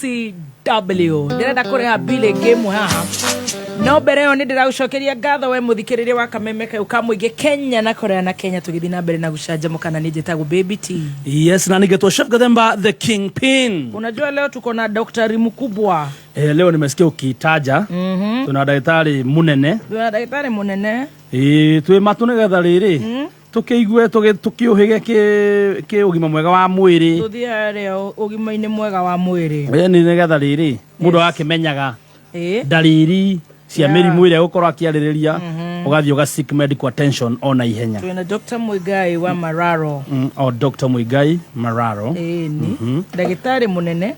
WCW ndirenda kureha bile game haha no mbere yo ndira gucokeria ngatho we muthikiriria wa Kameme Kayo kamwige Kenya na Korea na Kenya tugithi na mbere na gucanjamuka na njetagu Baby T. Yes, na ningetwa Chef Gathemba the Kingpin. Unajua leo tuko na daktari mkubwa. Leo nimesikia ukitaja. Tuna daktari munene. Twe matunegetha riri. Tukiigwe tukiuhige ki ugima mwega wa mwiri. Tuthia reo ugima-ini mwega wa mwiri. Ni negetha riri. Mundu akimenyaga dalili cia mirimu ire gukorwo akiaririria ugathio ga seek medical attention ona ihenya. Twina Dr. Muigai wa Mararo. Dr. Muigai Mararo. Ni dagitari munene.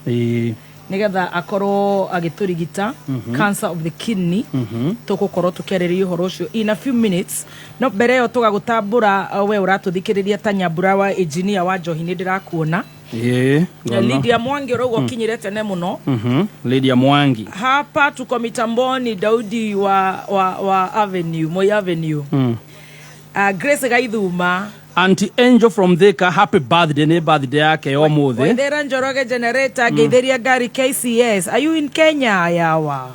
Nigetha akorwo agiturigita cancer of the kidney. Tugukorwo tukiaririria uhoro ucio in a few minutes. No mbere yo tugagutambura we uratuthikiriria ta Nyambura wa engineer wa Njohi ni ndirakuona. Lydia Mwangi rogo kinyirete ne muno. Lydia Mwangi. Hapa tuko mitamboni Daudi wa Avenue, Moi Avenue. Grace Gaithuma. Auntie Angel from Thika, happy birthday, ne birthday yake omuthi. Wendera Njoroge generator Getheria Gari KCS. Are you in Kenya yawa?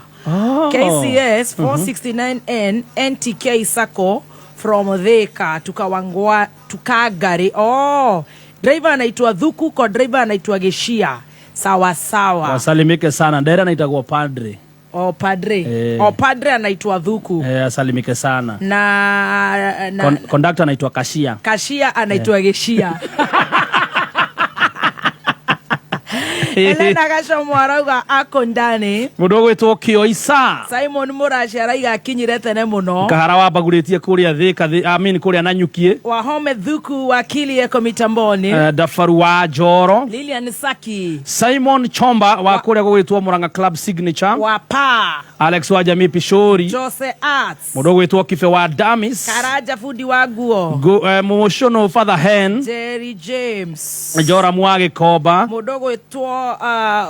KCS 469N NTK Sacco from Thika tukagari. Driver anaitwa Dhuku, kwa driver anaitwa Geshia. Sawa sawa. Wasalimike sana. Ndera anaitwa Padre. Padre. Padre anaitwa Dhuku. Asalimike sana. Na conductor anaitwa Kashia. Kashia anaitwa Geshia. Elena Gasho Mwarauga ako ndani. Mudogo wetwo Kioisa. Simon Murashi araiga akinyirete ne muno. Kahara wa baguritie kuria Thika, kuria Nanyukie. Wahome Dhuku wakili eko mitamboni. Dafaru wa Joro. Lilian Saki. Simon Chomba wa kuria gwetwo Muranga Club Signature. Wapa. Alex wa Jamii Pishori. Jose Arts. Mudogo wetwo Kife wa Damis. Karaja Fudi wa Guo. Momoshano Father Hen. Jerry James. Jora Mwage Koba. Mudogo wetwo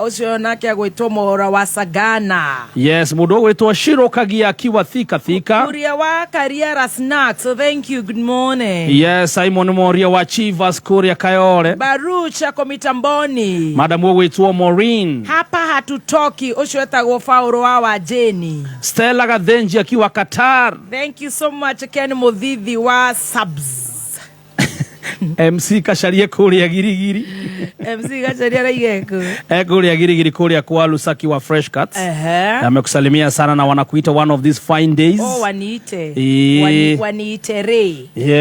ocio nake agwitwo Mora wa Sagana. Yes, mudogo wetwo Shiro Kagia akiwa Thika. Kuria wa Kariera Snacks. So thank you, good morning. Yes, Simon Moria wa Chivas Kuria Kayore. Barucha komitamboni. Madam wetwo Maureen. Hapa hatutoki ocio etagwo Fauro wa Jeni. Stella Gathenji akiwa Qatar. Thank you so much Ken Muthithi wa Subs. MC Kasharie kuria Girigiri. MC Kasharie raigeko. Kuria Girigiri kuria kwa Lusaki wa Fresh Cuts. Amekusalimia sana na wanakuita one of these fine days. Waniite. Waniite re.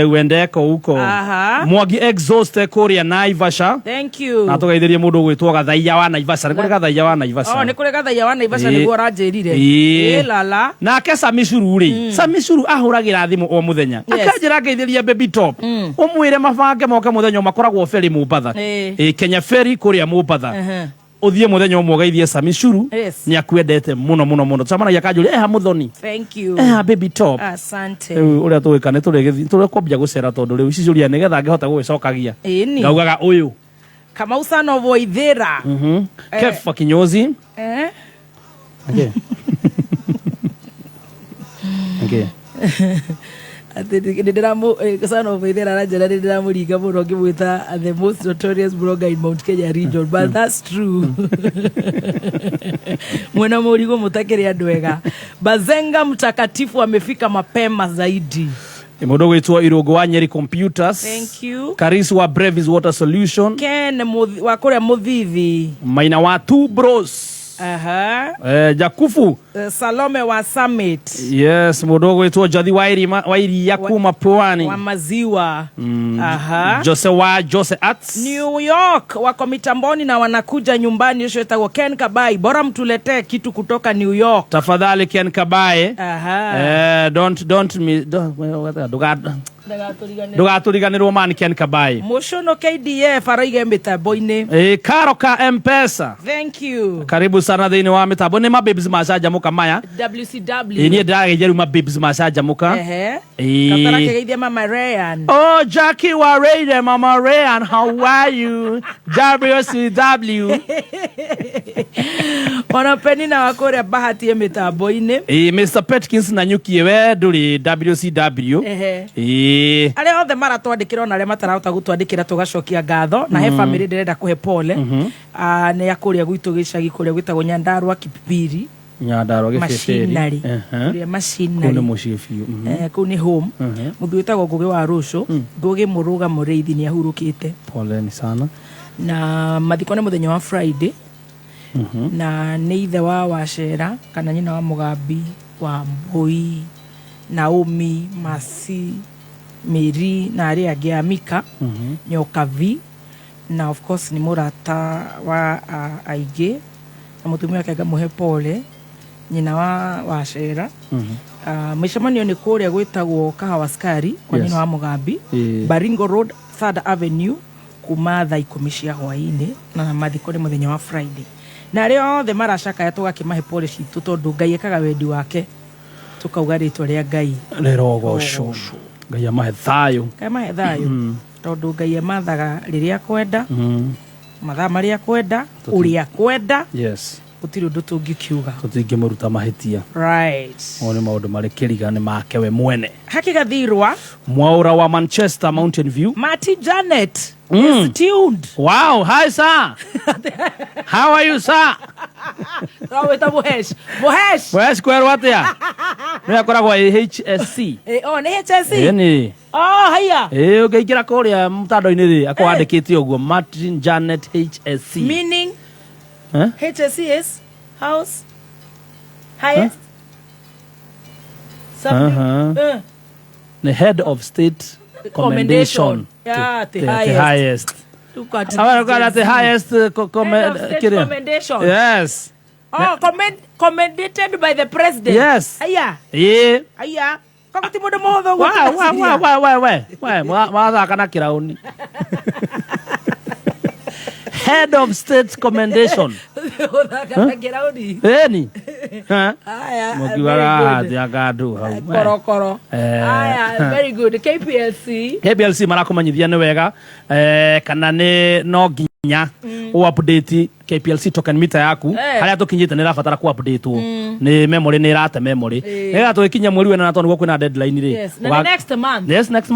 Uendeko huko. Mwagi exhaust kuria Naivasha. Thank you. Na tugaithirie mundu gwitwo Gathaia wa Naivasha. Nikuri Gathaia wa Naivasha. Ni kuri Gathaia wa Naivasha niguo ranjirire. Lala. Na kesa Misuru ri. Samisuru ahuragira thimu o muthenya. Akanjira ngeithiria Baby Top. Umwire mabange moka muthenya makoragwo Ferry Mombasa. Kenya Ferry kuria Mombasa. Uthie muthenya umwe gaithie Samisuru ni akwendete muno tsamana yakajuri Muthoni. Thank you. Baby Top. Asante. Uria tuwikane turekwambia gucera tondu riu cicuria nigetha ngehota gugicokagia. Ngaugaga uyu kama usano voithira. Kefa kinyozi. Okay. Ndiramu sana ovaithera rajana ndiramu riga muno ngimwita the most notorious blogger in Mount Kenya region, but that's true. Mwana murigo mutakiri andu wega. Bazenga mtakatifu amefika mapema zaidi. Mudogo wetwo Irogo wa Nyeri Computers. Thank you. Karisi wa Brevis Water Solution. Ken wa kuria Muthithi. Maina wa Two Bros. Jakufu Salome wa Summit. Yes, mudogo wetwo Jathi wa Iria kuma Pwani wa maziwa. Jose Arts. New York wako mitamboni na wanakuja nyumbani. Yosho etagwo Ken Kabai. Bora mtuletee kitu kutoka New York tafadhali Ken Kabai. Don't Dugaturiganirwo man Ken Kabai. Moshono KDF araige mitambo-ini. Karo ka M-Pesa. Thank you. Karibu sana thini wa mitambo ni mabibs masaja muka maya. WCW. Ni ndagejeru mabibs masaja muka. Katara kegeithia Mama Ryan. Jackie wa Rayden, Mama Ryan, how are you? WCW. Ona Penina wakore bahati mitambo-ini. Mr. Petkins na nyukie we nduri WCW. Ale othe maratwandikira na le matarahota gutwandikira tugacokia ngatho na he family ndirenda kuhe pole. Ne yakuria gwitu gicagi kuria gwitagwo Nyandarua Kipipiri. Nyandarua Kipipiri. Machinery. Kune mucibiu. Kune home. Muthu witagwo Ngugi wa Rucu. Ngugi Muruga Muriithi ni ahurukite. Pole ni sana. Na mathiko nĩ mũthenya wa Friday. Na nĩ ithe wa Wacera kana nyina wa Mugambi, wa Mbui, Naomi, Masi, Mary na arĩa angĩ a Mika, Nyoka V, na of course nĩ mũrata wa aingĩ na mũtumia wake ngamuhe pole, nyina wa Wacera. Mĩcemanio nĩ kũrĩa gwĩtagwo Kahawa Skari kwa nyina wa Mugambi, Baringo Road, 3rd Avenue, kuma thaa 10 cia hwaĩ-inĩ, na mathiko nĩ mũthenya wa Friday. Na rĩo othe maracakaya tũgakimahe pole citũ tondũ Ngai ekaga wendi wake, tukauga rĩtwa rĩa Ngai rĩrogocwo. Ngai amahe thayũ. Ngai amahe thayũ tondũ Ngai amathaga rĩrĩa kwenda, mathaa marĩa kwenda, ũrĩa kwenda. Yes. Gũtirĩ ũndũ tũngĩkiuga. Tũtingĩmũruta mahĩtia. Right. O nĩ maũndũ marĩ kĩriga nĩ make we mwene. Hakĩgathirwa Mwaura wa Manchester Mountain View. Marty Janet is tuned. Wow, hi sir. How are you sir? Raweta Muhesh kwerwo atia? Nĩ akoragwo HSC. Nĩ HSC. Nĩ. Haya. Ũngĩingĩra kũrĩa mtandao-inĩ rĩ akwandĩkĩte ũguo Martin Janet HSC. Meaning HSC is house highest. The head of state commendation. Yeah, the highest. Look at the highest commendation. Yes. Oh, commended by the president. Yes. Aya. Yeah. Aya. Kakati mo mo tho. Why? Mwa kana kirauni. Head of state commendation. Ni. Koro. Very good. KPLC marakumanyithia nĩ wega kana nĩ no nginya update KPLC token meter yaku haria tukinyite nĩ rabatara ku update nĩ memory nĩ rate memory ega tũkinya mweri wena na tondũ kwĩna deadline ri. Yes, next month. Yes, next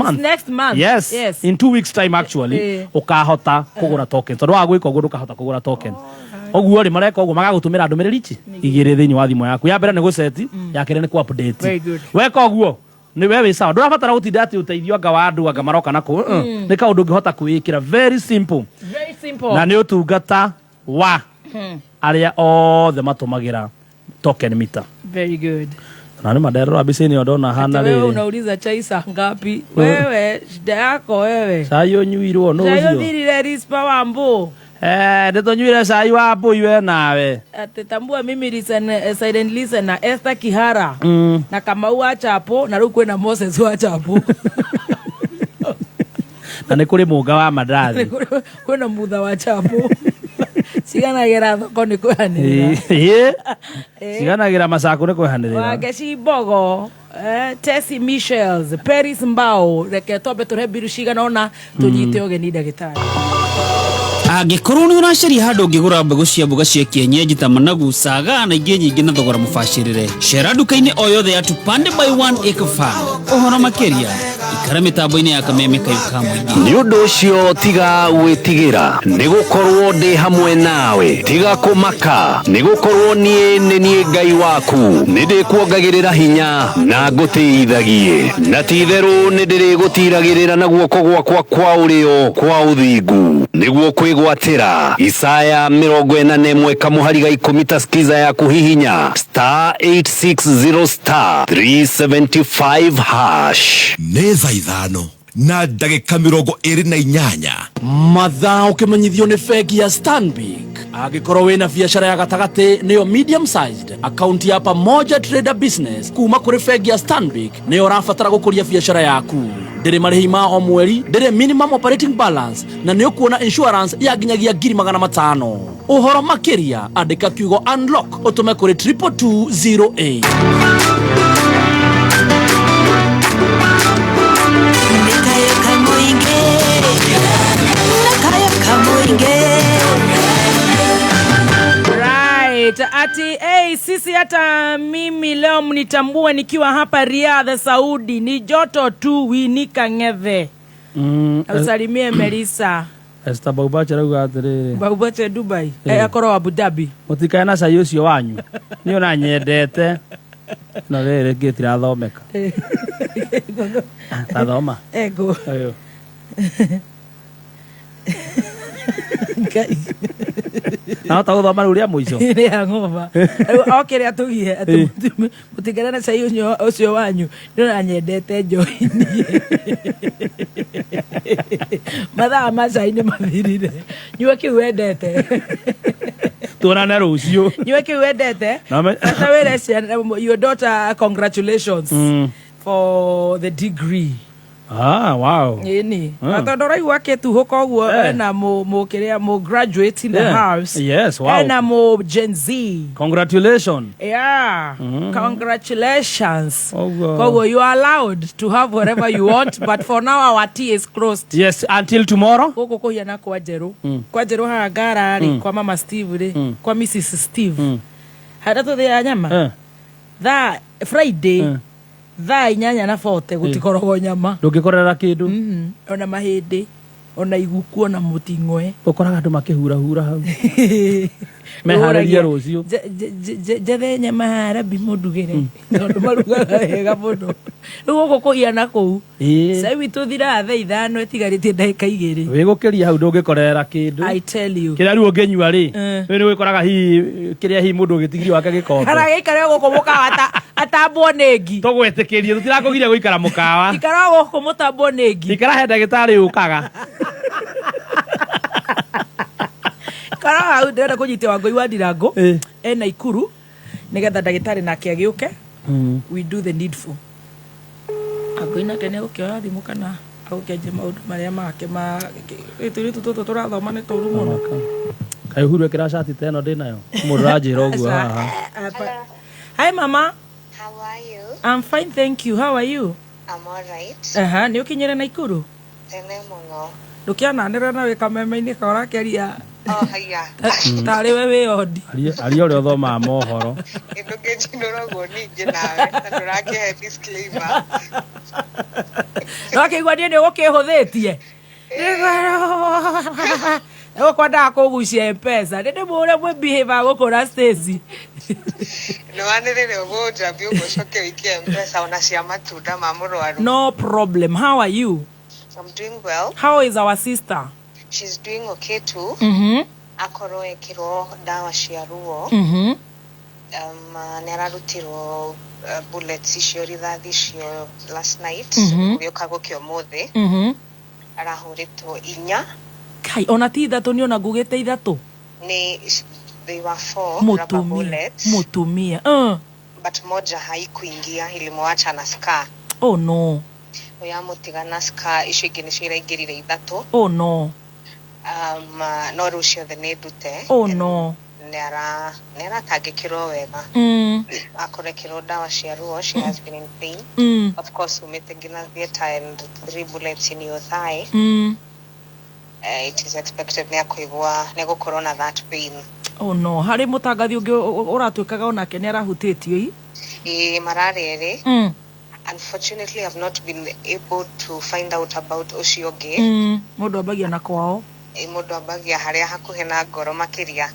month. Yes. In 2 weeks time actually ukahota kugura token tondũ wa gwĩka ũguo ndũkahota kugura token. Oguo ri mareka ũguo magagũtũmĩra ndũmĩrĩri ici igĩrĩ thĩinĩ wa thimũ yaku. Ya mbere nĩ gũseti, ya kerĩ nĩ ku update. Weka ũguo ni wewe sawa, ndũrabatara gũtinda atĩ ũteithio anga wa andũ anga maroka nako nĩ kaũndũ ũngĩhota kwĩkĩra. Very simple na nĩ ũtungata wa arĩa othe matũmagĩra token meter. Very good. Na nĩ maderero mbica-inĩ ĩyo ndona hana rĩrĩ. Wewe unauliza chai saa ngapi? Wewe shida yako wewe. Cai ũnyuirwo no ũcio. Cai ũthirire Rispa Wambu. Ndĩtũnyuire cai wa mbũi we nawe. Tambua mimi silent listener Esther Kihara na Kamau wa Chapo na rĩu kwĩna Moses wa Chapo. Na nĩ kũrĩ mũnga wa mandathi. Kwĩna mutha wa Chapo. Ciganagĩra thoko nĩ kwĩhanĩrĩra. Ciganagĩra macako nĩ kwĩhanĩrĩra. Wangeci Mbogo, Tessie Michels, Paris Mbao, reke twambe tũrehe mbiru cigana ona tũnyite ũgeni ndagĩtarĩ. Angĩkorwo nĩ ũracaria handũ ũngĩgũra mbegũ cia mboga cia kienyeji ta managu, saga na ingĩ nyingĩ na thogora mũbacĩrĩre, cera nduka-inĩ o yothe ya Tupande by 1 Acre Farm. Ũhoro makĩria ikara mĩtambo-inĩ ya Kameme Kayuka mũingĩ. Nĩ ũndũ ũcio tiga gwĩtigĩra, nĩ gũkorwo ndĩ hamwe nawe, tiga kũmaka, nĩ gũkorwo niĩ nĩ niĩ Ngai waku, nĩ ndĩkuongagĩrĩra hinya na ngũteithagie, na ti itherũ nĩ ndĩrĩgũtiragĩrĩra na guoko gwakwa kwa ũrĩo kwa ũthingu nĩguo kwĩgwatĩra. Isaya 41 kamũhari ga 10 ta skiza yaku hihinya *860 375 hash. Nĩ thaa ithano na ndagĩka 28 mathaa ũkĩmenyithio nĩ bengi ya Stanbic. Angĩkorwo wĩna biacara ya gatagatĩ nĩyo medium sized, akaunti ya Pamoja Trader Business kuma kũrĩ bengi ya Stanbic nĩyo ũrabatara gũkũria biacara yaku. Ndĩrĩ marĩhi ma o mweri, ndĩrĩ minimum operating balance na nĩ ũkuona insurance ya nginyagia 500,000. Ũhoro makĩria andĩka kiugo unlock ũtũme kũrĩ 22208. Alright, ati sisi hata mimi leo mnitambue nikiwa hapa Riyadh, Saudi. Ni joto tu winika ngethe. Usalimie Melissa. Esta Baubacha rauga atiriri. Baubacha Dubai. Akoro Abu Dhabi. Mutikana cai ucio wanyu. Ni ona nyendete. No rere gitirathomeka. Tathoma. Ego. Ayo. Na ta uthoma ruria muico. Ni angoma. Okere atugie mutigana cai ucio wanyu. Ni ona nyendete joini. Mathaa macai nĩ mathirire. Nyue kĩu wendete. Tuonane rũciũ. Nyue kĩu wendete. Your daughter, congratulations for the degree. Ah, wow. Ini. Atondora iwake tu hoko guo na mo graduate in the house. Yes, wow. Na mo Gen Z. Congratulations. Yeah. Congratulations. Oh, you are allowed to have whatever you want, but for now our tea is closed. Yes, until tomorrow. Koko kuhiana kwa Jeru. Kwa Jeru ha gara kwa Mama Steve kwa Mrs Steve. Hadato de nyama. That Friday. Thaa 8:40 gutikorogo nyama. Ndungikorera kindu. Ona mahindi, ona iguku, ona muting'we. Ukoraga andu makihura hura hau. Meharagia rucio. Jethe nyama harabi mundugire. Ndu marugaga wega muno. Riu guku kuhiana kuu. Sai witu thira thaa 5 etigarite ndagika 2. Wigukiria hau ndungikorera kindu. I tell you. Kira riu unginyua ri. Ni wikoraga hi kiria hi mundu gitigiri wake gikombe. Hara gikare guku mukawa atambwo nengi. Tugwetikirie tutirakugiria guikara mukawa. Ikara guku mutambwo nengi. Ikara he ndagitari ukaga. Kara hau ndenda kunyite Wangui wa Ndirango ena Ikuru nigetha ndagitari nake agiuke. We do the needful. Agoina kene gukioya thimu kana agukenje maundu maria make ma itu turathoma ni turu muno. Kai huru ekira shati teno ndinayo. Mundu ranjira uguo haha. Hi mama. How are you? I'm fine, thank you. How are you? I'm all right. Ni ukinyere na Ikuru? Tene muno. Ndukiana nira na wika meme-ini kora keria. Oh, haya. Tari wewe odi. Ari ori othoma mohoro. Nduke jinorogo ninje nawe. Ndurake disclaimer. Nokigwa ni gukihuthitie. Ego kwenda kugucia M-Pesa. Ndende mure mwe behave gukura Stacy. No wanirire ugoja bio gushoke wiki M-Pesa ona cia matunda ma murwaru. No problem. How are you? I'm doing well. How is our sister? She's doing okay too. Akoro ekiro dawa cia ruo. Nerarutiro bullets icio rithathi cio last night. Yoka gukio mothe. Arahuritwo 4. Kai ona ti 3 ni ona ngugite 3. Ni they were 4 rubber bullets. Mutumia. But moja haikuingia ilimwacha na scar. Oh no. Oya mutiga na scar icio ingĩ nĩciraingĩrire 3. Oh no. No rucio the nedute. Oh no. Nĩaratangĩkĩrwo wega. Akorekĩrwo dawa cia ruo. She has been in pain. Of course umĩte nginya theater and 3 bullets in your thigh. It is expected nĩegũkorwo na that pain. Oh no. Harĩ mũtangathi ũngĩ ũratuĩkaga onake nĩarahutĩtio mararĩ. Unfortunately, I've not been able to find out about Oshioge. Mundu abagia na kwao. Mundu abagia haria hakuhe na ngoro makiria.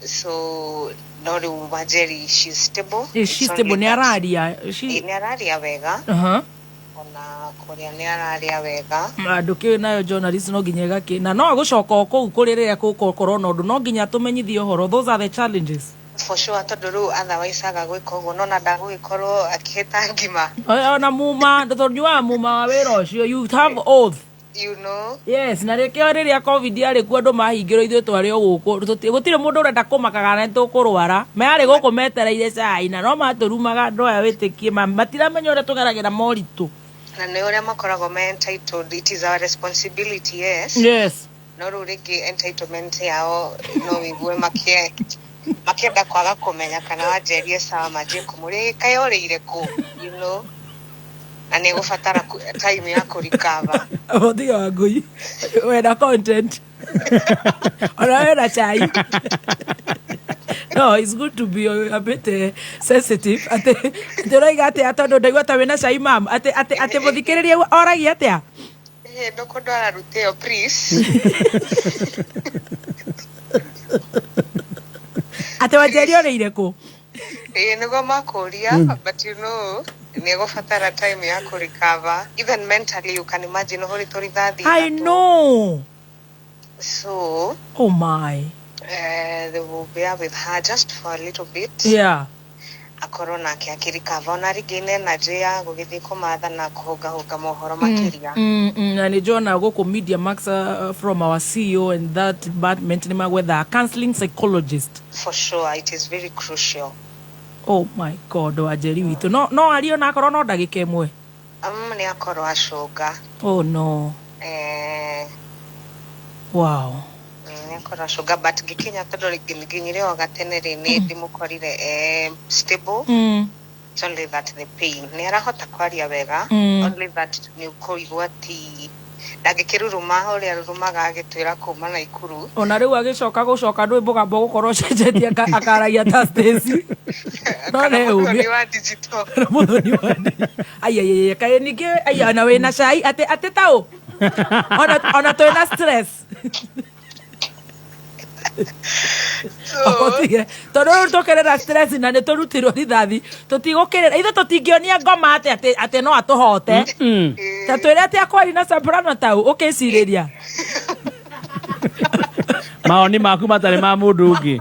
So no riu Wajeri, she's stable. She's stable. Ni araria. Ni araria wega. Ona kuria ni araria wega. Nduki nayo journalist no nginya gaki na no agucoka kuu kuri riria kukorwo no ndu no nginya tumenyithie uhoro. Those are the challenges. For sure, tondũ otherwise agagwĩka ũguo no na ndagũgĩkorwo akĩhĩta ngima. Ona muma ndotonywa wa muma wa wĩra ũcio you have oath. You know. Yes, na rĩkĩo rĩrĩa COVID yarĩ kuo andũ mahingĩrwo ithuĩ twarĩ o gũkũ gũtirĩ mũndũ ũrenda kũmakaga na nĩtũkũrwara marĩ gũkũ metereire cai na no matũrumaga andũ aya wĩtĩkie matiramenya ũrĩa tũgeragĩra moritũ. Na nĩ ũrĩa makoragwo me entitled. It is our responsibility, yes. Yes. No rĩu rĩngĩ entitlement yao no wĩigue makĩenda kwaga kũmenya kana Wanjeri sawa manjie kũmũrĩa kayũrĩire kũ, you know. Na nĩgũbatara time ya kũrikava. Mũthia wa Ngui wena content ona wena chai No, it's good to be a bit sensitive. Ate ndoiga ate atondo ndaigua ta wena cai mam. Ate muthikiririe oragia atia? Ndoko ndwara ruteo please. Ate wajerio reire ku? Niguo makuria, but you know, nego fatara time ya ku recover. Even mentally, you can imagine hori tori thadi. I know. So, oh my. They will bear with her just for a little bit. Yeah. Akorwo nake akirikava ona rigine na njia gugithi kumatha na kuhoga mohoro makiria. Na ni John go Media Max from our CEO and that department ni magwetha counseling psychologist. For sure, it is very crucial. Oh my God, wajeri witu. No ario na akorwo no ndagika imwe. Ni akorwo acunga. Oh no. Wow. Akorwo acunga but gikinya tondu nginyire o gatenere ni ndimukorire stable. It's only that the pain. Ni arahota kwaria wega. Only that ni kuigua ti ndagikiruruma uria rurumaga agitwira kuma na ikuru. Ona riu agicoka gucoka ndwi mbugambo gukorwo cenjetie akaragia ta Stacy. No ne ubi wa digital. Muthoni wa. Ai kai ningi ai na we na cai ate tao. Ona twina stress. Tondu tukerera stress na ni turutirwo rithathi tutigukirira itho tutingionia ngoma ate no atuhote ta twire ati akwari na soprano tau ukiciriria maoni maku matari ma mundu ungi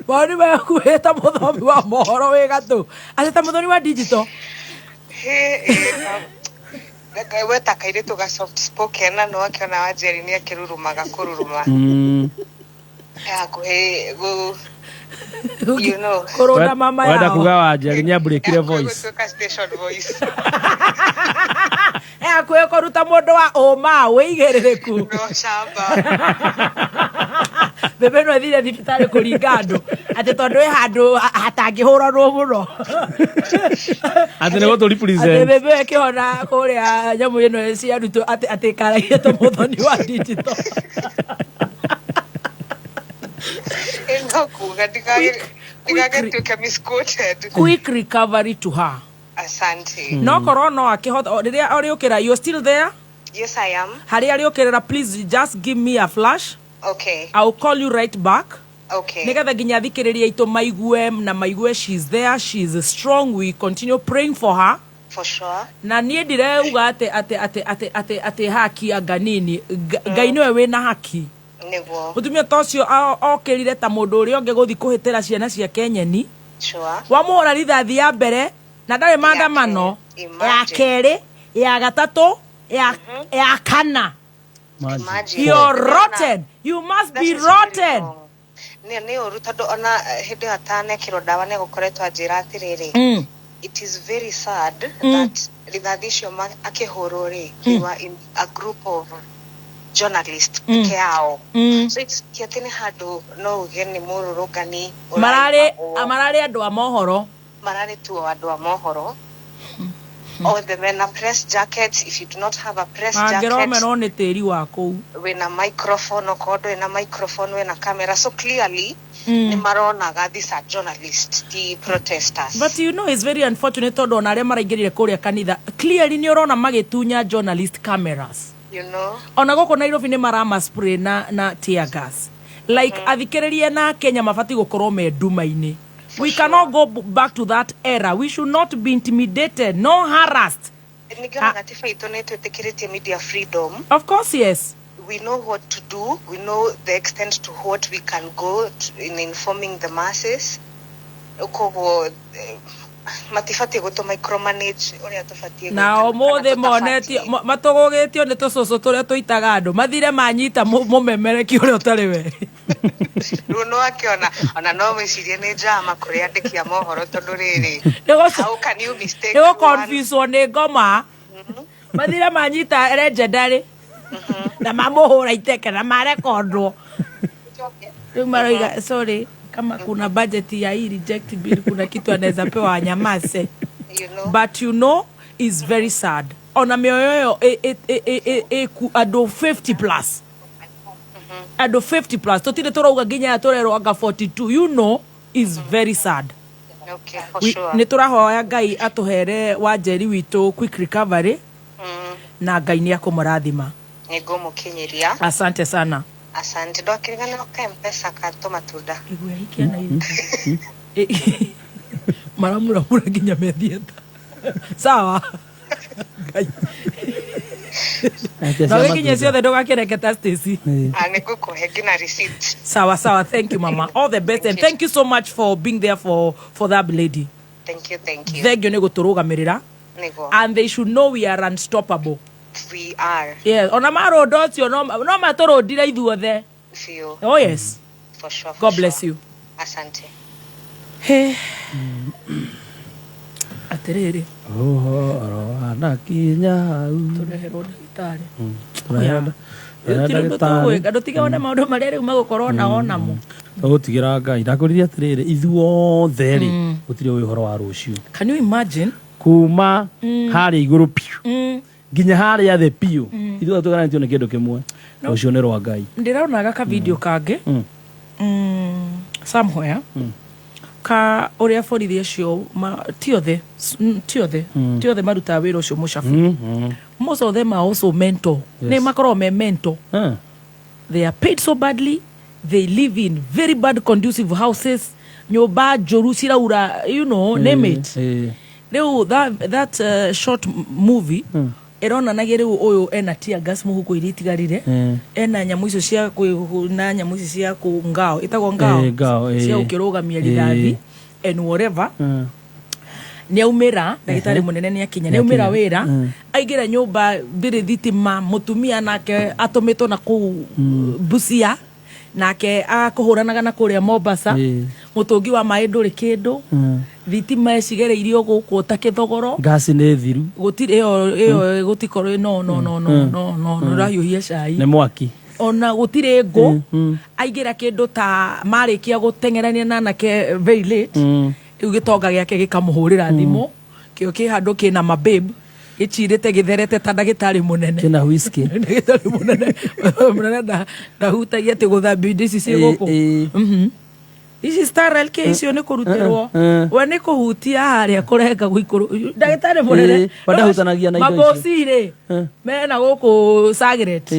maoni maku eta muthomi wa mohoro we gatu ate ta muthoni wa digital weta kaire to ga soft spoken na no akiona wajeri ni akirurumaga kururuma go you know corona mama yao wenda kuga wajeri ni abrekire voice akwe koruta mundu wa oma wigerereku no shamba bebe no thire thibitari kuringa andu ati tondu handu hatangihurwo muno ati nego turi present ati bebe kihona kuria nyamu ino cia ruto ati karagie to muthoni wa digital quick recovery to her. Asante. No corona akihota riria ariukira you still there? Yes, I am. Hari ariukira please just give me a flash. Okay. I'll call you right back. Okay. Nigetha ginya thikiriria itu maigue na maigue she's there, she's strong, we continue praying for her. For sure. Na nie ndireuga ate haki anga nini Ngai niwe wina haki. Niguo. Mutumia tocio okirire ta mundu uri onge guthi kuhitira ciana cia Kenyeni. Sure. Wamuhora rithathi ya mbere na ndari maandamano ya keri ya gatatu ya kana. Imagine. You're rotten. You must be rotten. Ni uru tondu ona hindi atane kirodawa ne gukoretwa njira atiriri. It is very sad that rithathi cio akihururi they were in a group of journalists keao. So it's kiatene hadu no ugeni mururugani marare andu a mohoro marare tu andu a mohoro. Or the men a press jacket. If you do not have a press jacket, when a microphone or when a microphone, when a camera, so clearly ni maronaga these are journalists, the protesters. But you know it's very unfortunate to don aria maraingirire kuria kanitha clearly ni urona magitunya journalist cameras, you know, ona goko Nairobi ni marama spray na tear gas like athikiririe na Kenya mabati gukorwo me nduma-ini. We cannot go back to that era. We should not be intimidated, no harassed. Media freedom. Of course, yes. We know what to do. We know the extent to what we can go in informing the masses. Matifati go to micromanage oria tufatie na omothe monetio matogogitio ni tucucu turia tuitaga andu mathire manyita mumemereki uria utari we runo akiona ona no mecirie ni drama kuri andikia mohoro tondu riri how can you mistake you confuse ni ngoma mathire manyita legendary na mamuhura iteke na marekondwo maroiga sorry kama kuna budget ya hii reject bill kuna kitu anaweza pewa anyamase, you know, but you know is very sad ona mioyo ado 50 plus ando 50 plus totire turauga nginya atorero anga 42 you know is very sad. Okay, for sure. Ni turahoya Ngai atuhere Wanjeri witu quick recovery na Ngai ni akumurathima. Nigumukinyiria. Asante sana. Asante ndokirigana ka mpesa kato matunda. Igwe hiki ana hivi. Maramura nginya methieta. Sawa. No kinye ciothe ndugakireketa Stacy. Nigukuhe ngina receipt. Sawa, thank you mama. All the best and thank you so much for being there for that lady. Thank you. Thank you niguturugamirira. Nigo. And they should know we are unstoppable. We are. Yes, ona maro docio no matoro ndira ithuothe. Feel. Oh yes. For sure. God bless you. Asante. Hey. Aterere. Ohoro anakinya Turehero ndagitari. Turehero Ndutiga ona maundu maria riu magukorwo na mo. Tugutigira Ngai ndakuriria atiriri ithuothe ri gutire uhoro wa rucio. Can you imagine? Kuma hari iguru piu. Nginya hari ya the piu. Ithuothe tugananitio ni kindu kimwe. Rucio ni rwa Ngai. Ndirona gaka video kange. Somewhere. Ka uria borithi acio tiothe maruta wira ucio mucabu. Most of them are also mental. They makorwo me mental. They are paid so badly. They live in very bad conducive houses. Nyumba njoru ciraura, you know, name it. Rĩu that short movie ironanagia rĩu ũyũ ena tear gas mũhuko iria itigarire, ena nyamũ icio cia kwĩhuna, nyamũ icio cia ngao, itagwo ngao cia gũkĩrũgamia rithathi and whatever. Nĩaumĩra ndagĩtarĩ mũnene nĩakinya, nĩaumĩra wĩra aingĩra nyũmba ndĩrĩ thitima, mũtumia nake atũmĩtwo na kũu Busia, nake akũhũranaga na kũrĩa Mombasa, mũtũngi wa maĩ ndũrĩ kĩndũ, thitima cigereirio gũkũ ta kĩthogoro, gasi nĩ thiru, gũtirĩ ĩyo gũtikorwo no rahiũhia cai nĩ mwaki, ona gũtirĩ ngũ. Aingĩra kĩndũ ta marĩkia gũteng'erania na nake very late, rĩu gĩtonga gĩake gĩkamũhũrĩra thimũ, kĩo kĩ handũ kĩna mababe gĩchirĩte gĩtherete ta ndagĩtarĩ mũnene, kĩna whisky ndagĩtarĩ mũnene ndahutagia atĩ gũthambia indo ici ciĩ gũkũ. Ici sterile case icio nĩ kũrutĩrwo, we nĩ kũhutia harĩa kũrenga gũikũrũ ndagĩtarĩ mũnene ndahutanagia na indo icio. Maboci-rĩ mena gũkũ Sagret,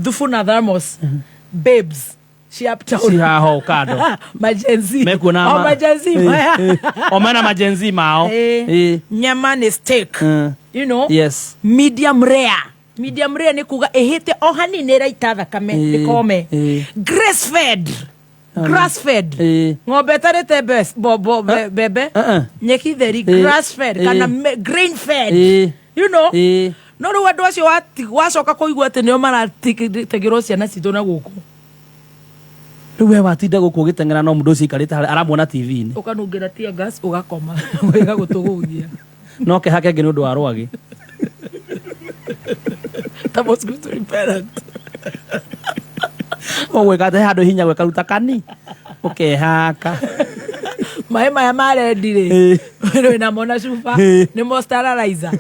thubu na thermos, babes cihaho kando majenzi mekuona majenzi maya omena majenzi mao nyama nĩ steak, you know, yes, medium rare nĩ kuga ĩhĩte o hanini ĩraita thakame ĩkome, grass fed ng'ombe ĩtarĩte bebe nyeki theri, grass fed kana grain fed, you know. No rĩu andũ acio wacoka kũigua atĩ nĩo marategĩrwo ciana citũ na gũkũ, rĩu we watinda gũkũ ũgĩteng'era no mũndũ ũcio aikarĩte harĩa aramuona TV-inĩ, ũkanungĩra tear gas ũgakoma wega gũtũgũgia no ke hake nĩ ũndũ wa rwagĩ that was good to be parent. Gwĩkate handũ hinya gwĩkaruta kani ũkehaka maĩ maya marendire wĩna mo na cuba nĩmo sterilizer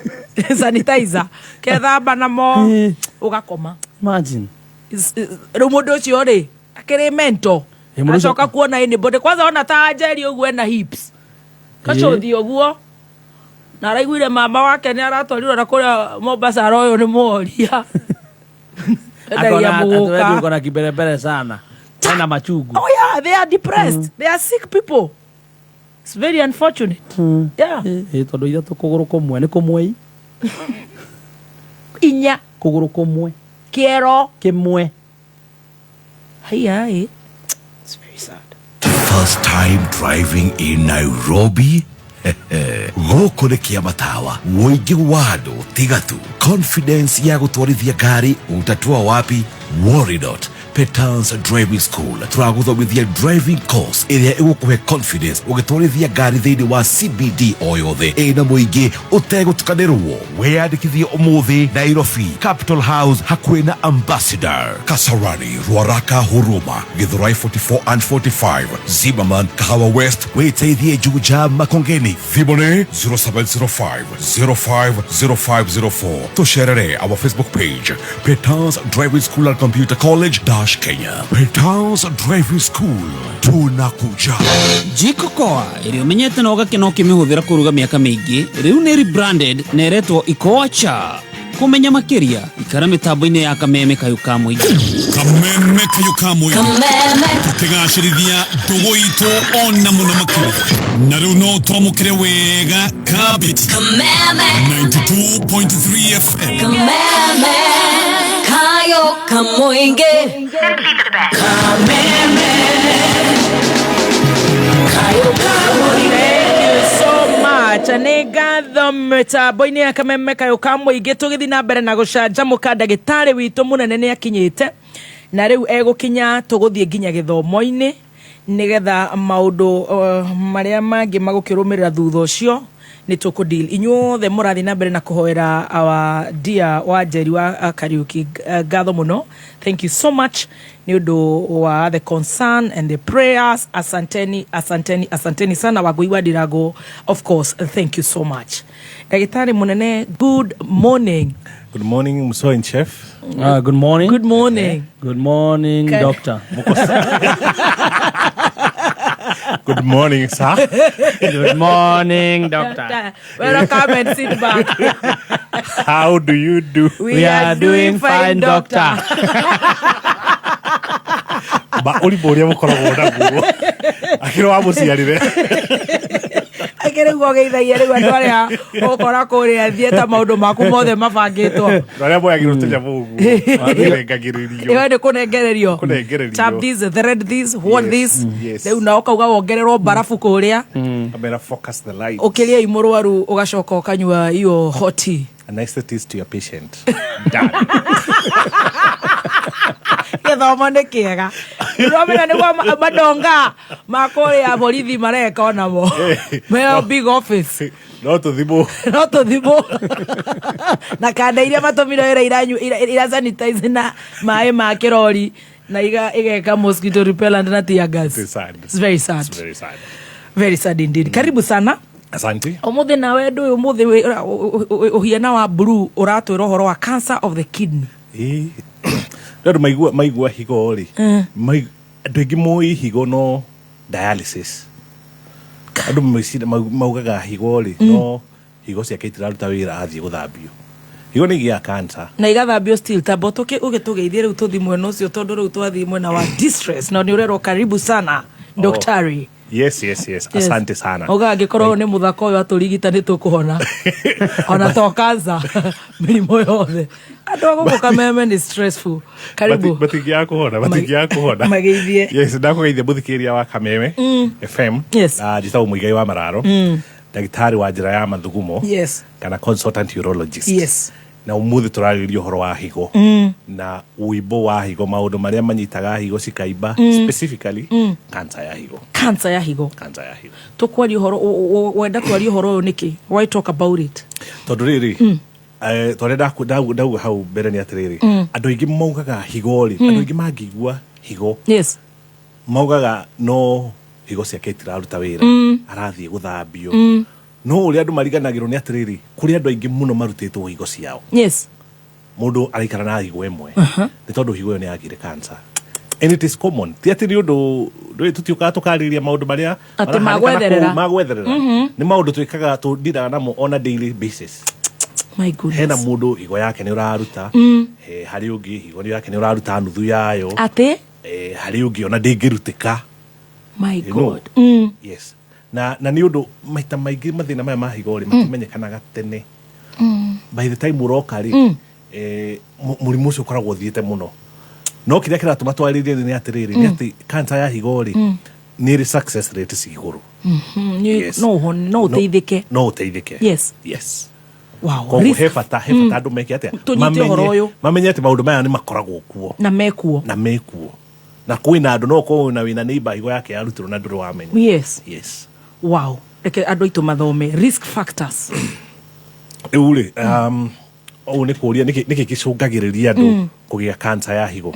sanitizer kethamba namo ũgakoma. Imagine rĩu mũndũ ũcio rĩ akĩrĩ mento acoka kuona anybody, kwanza ona ta Njeri ũguo ena hips kacothi ũguo na araiguire mama wake nĩ aratwarirwo na kũrĩa Mombasa royo nĩ moria akona kiberebere sana tena machungu. Oh yeah, they are depressed. They are sick people. It's very unfortunate. Yeah. Tondũ ithatũ kũgũrũ kũmwe nĩ kũmwe inya kũgũrũ kũmwe kĩero kĩmwe. Hai. It's very sad. First time driving in Nairobi? Gũkũ nĩ Kĩamatawa, mũingĩ wa andũ tigatu, confidence ya gũtwarithia ngari utatua wapi? Worry not. Petans Driving School tũragũthomithia driving course ĩrĩa ĩgũkũhe confidence ũgĩtwarithia ngari thĩinĩ wa CBD o yothe ĩna mũingĩ ũtegũtukanĩrwo. Wĩyandĩkithie ũmũthĩ Nairobi Capital House hakuhĩ na Ambassador, Kasarani, Ruaraka, Huruma, Githurai 44 and 45, Zimmerman, Kahawa West, wĩteithie Juja, Makongeni. Thimũ nĩ 0705 050504. Tũcerere our Facebook page Petans Driving School and Computer College Kenya. Petals Driving School. Tunakuja. Jiko Koa ĩrĩa ũmenyete na ũgakena ũkĩmĩhũthĩra kũruga mĩaka mĩingĩ rĩu nĩ rebranded na ĩretwo Ikoa Cha. Kũmenya makĩria ikara mĩtambo-inĩ ya Kameme Kayũ ka Mũingĩ. Kameme Kayũ ka Mũingĩ tũtigacĩrithia ndũgũ itũ ona mũno makĩria na rĩu no twamũkĩre wega kabiti 92.3 FM. Kameme Kayũ ka Mũingĩ. Kameme Kayũ ka Mũingĩ. Nĩ ngatho mĩtambo-inĩ ya Kameme Kayũ ka Mũingĩ tũgĩthiĩ na mbere na gũcanjamũka ndagĩtarĩ witũ mũnene nĩ akinyĩte na rĩu egũkinya tũgũthiĩ nginya gĩthomo-inĩ nĩgetha maũndũ marĩa mangĩ magũkĩrũmĩrĩra thutha ũcio nĩ tũkũdeal. Inyuothe mũrathiĩ na mbere na kũhoera our dear Wanjeri wa Kariuki ngatho mũno. Thank you so much nĩ ũndũ wa the concern and the prayers. Asanteni sana Wagũi wa Ndirago. Of course, thank you so much. Ndagĩtarĩ mũnene, good morning. Good morning, Muso in Chef. Good morning. Good morning. Good morning, Doctor. Good morning, sir. Good morning, Doctor. Welcome and sit back. How do you do? We are doing fine, Doctor. Ba uliboria mukoragwo naguo. Akiro wa muciarire. Akire gũgeithagia rĩu andũ arĩa ũkora kũrĩa thieta maũndũ maku mothe mabangĩtwo. Arĩa moyagĩrwo tũnya mũguo. Wagĩrengagĩrĩrio. Ĩyo nĩ kũnengererio. Tap this, thread this, what this. Rĩu na ũkauga wongererwo barafu kũrĩa. Kamera focus the light. Ũkĩrĩa mũrwaru ũgacoka ũkanyua iyo hot tea. Anesthetic to your patient. Gĩthomo nĩ kĩega. Ũramenya nĩguo madonga makũrĩa borithi mareka onamo. Mayo big office. No tũthimwo. No tũthimwo. Na kanda iria matũmire wĩra ira sanitize na maĩ ma kĩrori na igeka mosquito repellent na tear gas. It's sad. It's very sad. It's very sad. Very sad indeed. Karibu sana. Asante. Umuthi nawe ndũ umuthi uhiana wa blue uratwĩra ũhoro wa cancer of the kidney. Ndio maigua higo ri. Andũ aingĩ moĩ higo no dialysis. Andũ maugaga higo ri no higo ciake itiraruta wĩra athiĩ gũthambio. Higo nĩ gĩa cancer. Na igathambio still tabo ũgĩtũgeithie rĩu tũthi mwena ũcio tondũ rĩu twathiĩ mwena wa distress na nĩ ũrerwo karibu sana Daktari. Yes. Asante sana. Oga angĩkorwo nĩ mũthako ũyũ atũrigita nĩ tũkũhona. Ona to cancer. Mĩrimũ yothe. Andũ agũkũ Kameme nĩ stressful. Karibu. Matingia kuhona. Mageithie. Yes, ndakugeithia mũthikĩrĩria wa Kameme FM. Yes. Njĩtagwo Mũigai wa Mararo. Ndagĩtarĩ wa njĩra ya mathugumo. Yes. Kana consultant urologist. Yes. Na umuthi turarĩrĩria ũhoro wa higo na uimbo wa higo maũndũ marĩa manyitaga higo cikaimba specifically cancer ya higo. Tukwaria ũhoro wenda twaria ũhoro ũyũ nĩkĩ? Why talk about it? Tondũ rĩrĩ tondũ ndauga hau mbere nĩ atĩrĩrĩ andũ aingĩ maugaga higo rĩ andũ aingĩ mangĩigua higo maugaga no higo ciake itiraruta wĩra arathiĩ gũthambio no ũrĩa andũ mariganagĩrwo nĩ atĩrĩrĩ kũrĩ andũ aingĩ mũno marutĩtwo higo ciao mũndũ araikara na higo ĩmwe nĩ tondũ higo ĩyo nĩ yagire cancer and it is common ti atĩ nĩ ũndũ tũtiũkaga tũkarĩrĩria maũndũ marĩa magwetherera nĩ maũndũ twĩkaga tũndiraga namo on a daily basis. My goodness. Hena mũndũ higo yake nĩ ũraruta harĩ ũngĩ higo yake nĩ ũraruta nuthu yayo atĩ harĩ ũngĩ ona ndĩngĩrutĩka. My God. Yes. Na nĩ ũndũ maita maingĩ mathĩna maya ma higo rĩ matimenyekanaga tene. By the time ũroka rĩ mũrimũ ũcio ũkoragwo ũthiĩte mũno. No kĩrĩa kĩratũma twarĩrĩrie nĩ atĩrĩrĩ nĩ atĩ cancer ya higo rĩ nĩ success rate ci igũrũ. No ũteithĩke. Yes. Wow. He bata andũ meke atĩa mamenye atĩ maũndũ maya nĩ makoragwo kuo na mekuo na kwĩna andũ no ũkorwo na wĩna neighbor higo yake yarutirwo na ndũrĩ wamenya. Yes. Wow. Reke andũ aitũ mathome risk factors. Rĩu rĩ ũũ nĩ kũria nĩkĩ gĩcũngagĩrĩria andũ kũgĩa cancer ya higo.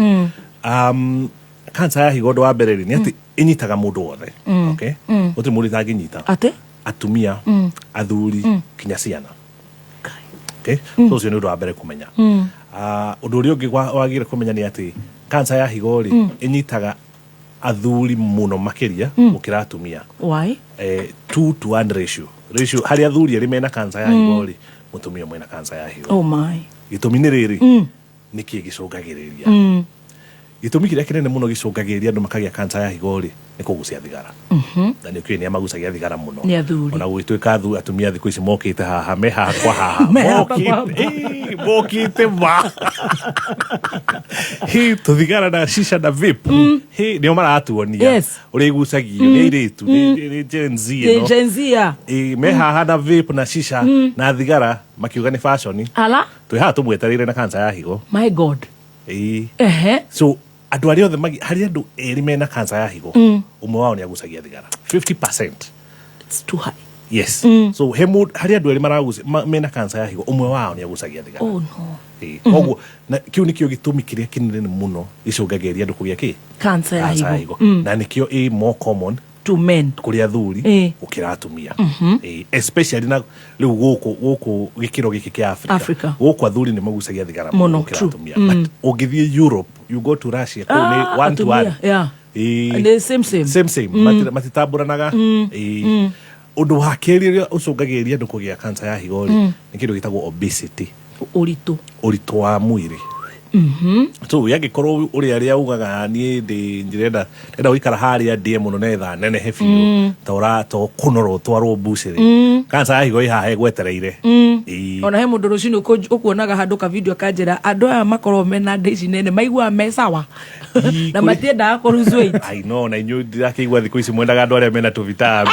Cancer ya higo ũndũ wa mbere nĩ atĩ ĩnyitaga mũndũ wothe. Okay? Gũtirĩ mũndũ itangĩnyita. Atumia, athuri, kinya ciana. Okay? So ũcio nĩ ũndũ wa mbere kũmenya. undu uria ungi wagire kumenya ni ati cancer ya higo ri inyitaga athuri muno makiria gukira atumia. Why? 2 to 1 ratio hari athuri eri mena cancer ya higo ri mutumia mwena cancer ya higo. Oh my. Gitumi ni riri niki gicungagiriria gitumi kiria kinene muno gicungagiriria andu makagia cancer ya higo ri ni kugucia thigara. Na ni kwini amagucagia thigara muno. Ona gwituika atumia thiku ici mokite haha me haha kwa haha mokite ba hi thigara na shisha na vape hi ni maratuonia uri igucagio ni iritu ni Gen Z no Gen Z me haha na vape na shisha na thigara makiuga ni fashion ala twi haha tumwetereire na cancer ya higo. My God. So andu aria othe hari andu eri mena cancer ya higo umwe wao ni agucagia thigara 50%. It's too high. Yes. So hari andu eri maragucia mena cancer ya higo umwe wao ni agucagia thigara. Oh no. Oguo na kiu nikio gitumi kiria kinene muno icungagiria andu kugia ki cancer ya higo. Na nikio more common to men kuria athuri ukira atumia. Especially na riu guku gikiro giki kia Africa. Guku athuri ni magucagia thigara muno ukira atumia. But ugithie Europe, you go to Russia, ni 1 to 1. Yeah. And the same. Matitamburanaga. Undu wa keri ucungagiria andu kugia cancer ya higo ri ni kindu gitagwo obesity. Uritu wa mwiri. So yagikorwo uri aria ugaga ni ndirenda guikara haria ndie muno netha nene hefiu to kunoro twarwo buciri cancer ya higo ihahe gwetereire. Ona he mundu rucini ukuonaga handu ka video kanjira andu aya makorwo mena ndeci nene maigua mesawa na matienda akoruzwe. I know na inyu ndirakiigua thiku ici mwendaga andu aria mena tuvitambi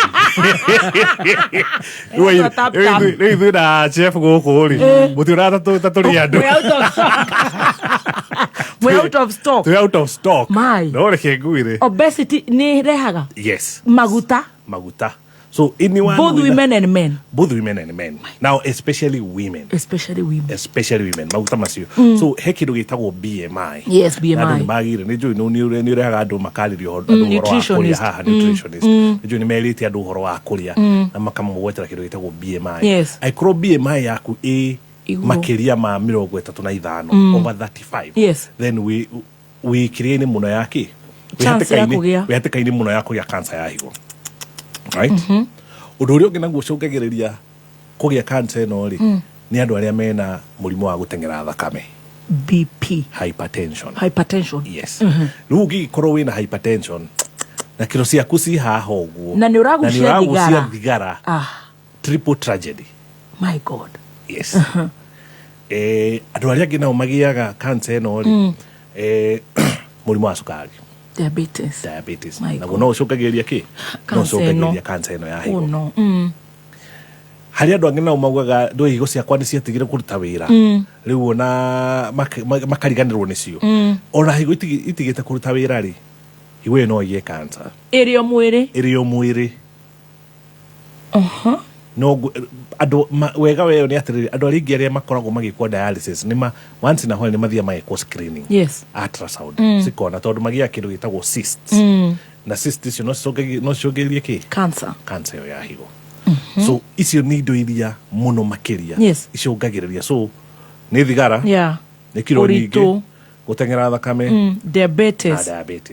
Rei na chef guku ri mutirata turi andu we're out of stock. We're out of stock. My. No reke nguire. Obesity ni rehaga. Yes. Maguta. So anyone both women and men. Now especially women. Maguta masio. So hekido gitagwo BMI. Yes, BMI. Na magire ni juu ni rehaga andu makalirio andu horo wa kuria haha nutritionist. Juu ni meliti andu horo wa kuria na makamugwetera kido gitagwo BMI. Yes. Aikro BMI yaku makiria ma 35 over 35. Yes. Then we create muno yaki. We hatekaini muno yako ya cancer ya higo. Right? Undu uria ungi naguo ucungagiriria kugia cancer no ri ni andu aria mena murimu wa gutengera thakame. BP. Hypertension. Yes. Riu ungikorwo wina hypertension na kiro ciaku ci haha uguo na ni uragucia thigara. Triple tragedy. My God. Yes. Andu aria angĩ nao magiaga cancer no ri murimu wa cukari. Diabetes. Na no ucungagiria ki? No ucungagiria cancer no ya higo. Oh no. Hari andu angĩ nao maugaga ndo higo ciakwa ni ciatigire kuruta wira. Riu ona makariganirwo nicio. Ona higo itigite kuruta wira ri higo no iye cancer. Irio mwiri. No ado wega weyo ni atiri ado aringi aria makoragwo magikwa dialysis ni once na hole ni mathia magikwa screening. Yes. Ultrasound sikona tondu magia kindu gitagwo cysts. Na cysts no cogerie ki cancer ya higo. So icio ni indo iria muno makiria icungagiriria. So ni thigara ni kiro nyingi gutengera thakame diabetes.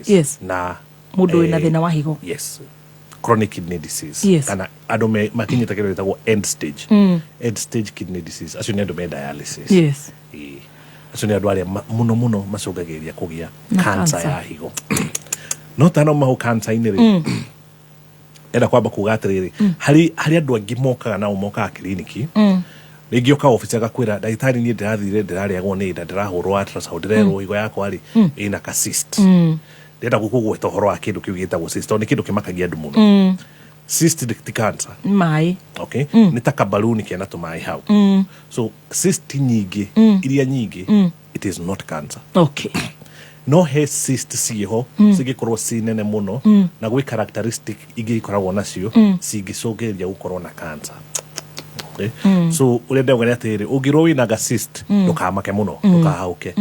Yes. Na mundu ina thina wa higo. Yes. Chronic kidney disease. Kana andu makinyita kiro gitagwo end stage kidney disease. Acio ni andu me dialysis. Yes. Acio ni andu aria muno macungagiria kugia cancer ya higo. No tano mahu cancer ini ri era kwamba kuga atiriri hari andu angi mokaga na umoka kliniki ringi uka office agakwira ndagitari ni ndirathire ndirariagwo ni nda ndirahurwo ultrasound ndirerwo higo yakwa ri ina ka cyst. Ndenda gukugweta horo wa kindu kiu gitagwo cyst ni kindu kimakagia andu muno. Cyst ti cancer. Mai. Okay. Ni ta kabaluni kiana tumai hau. So cyst nyingi iria nyingi it is not cancer. Okay. No he cyst ciho cigikorwo cinene muno na gwi characteristic igi ikoragwo nacio cingicungiria gukorwo na cancer. Okay. So urenda ngani atiri ugirwo wina ga cyst ndukamake muno ndukahauke.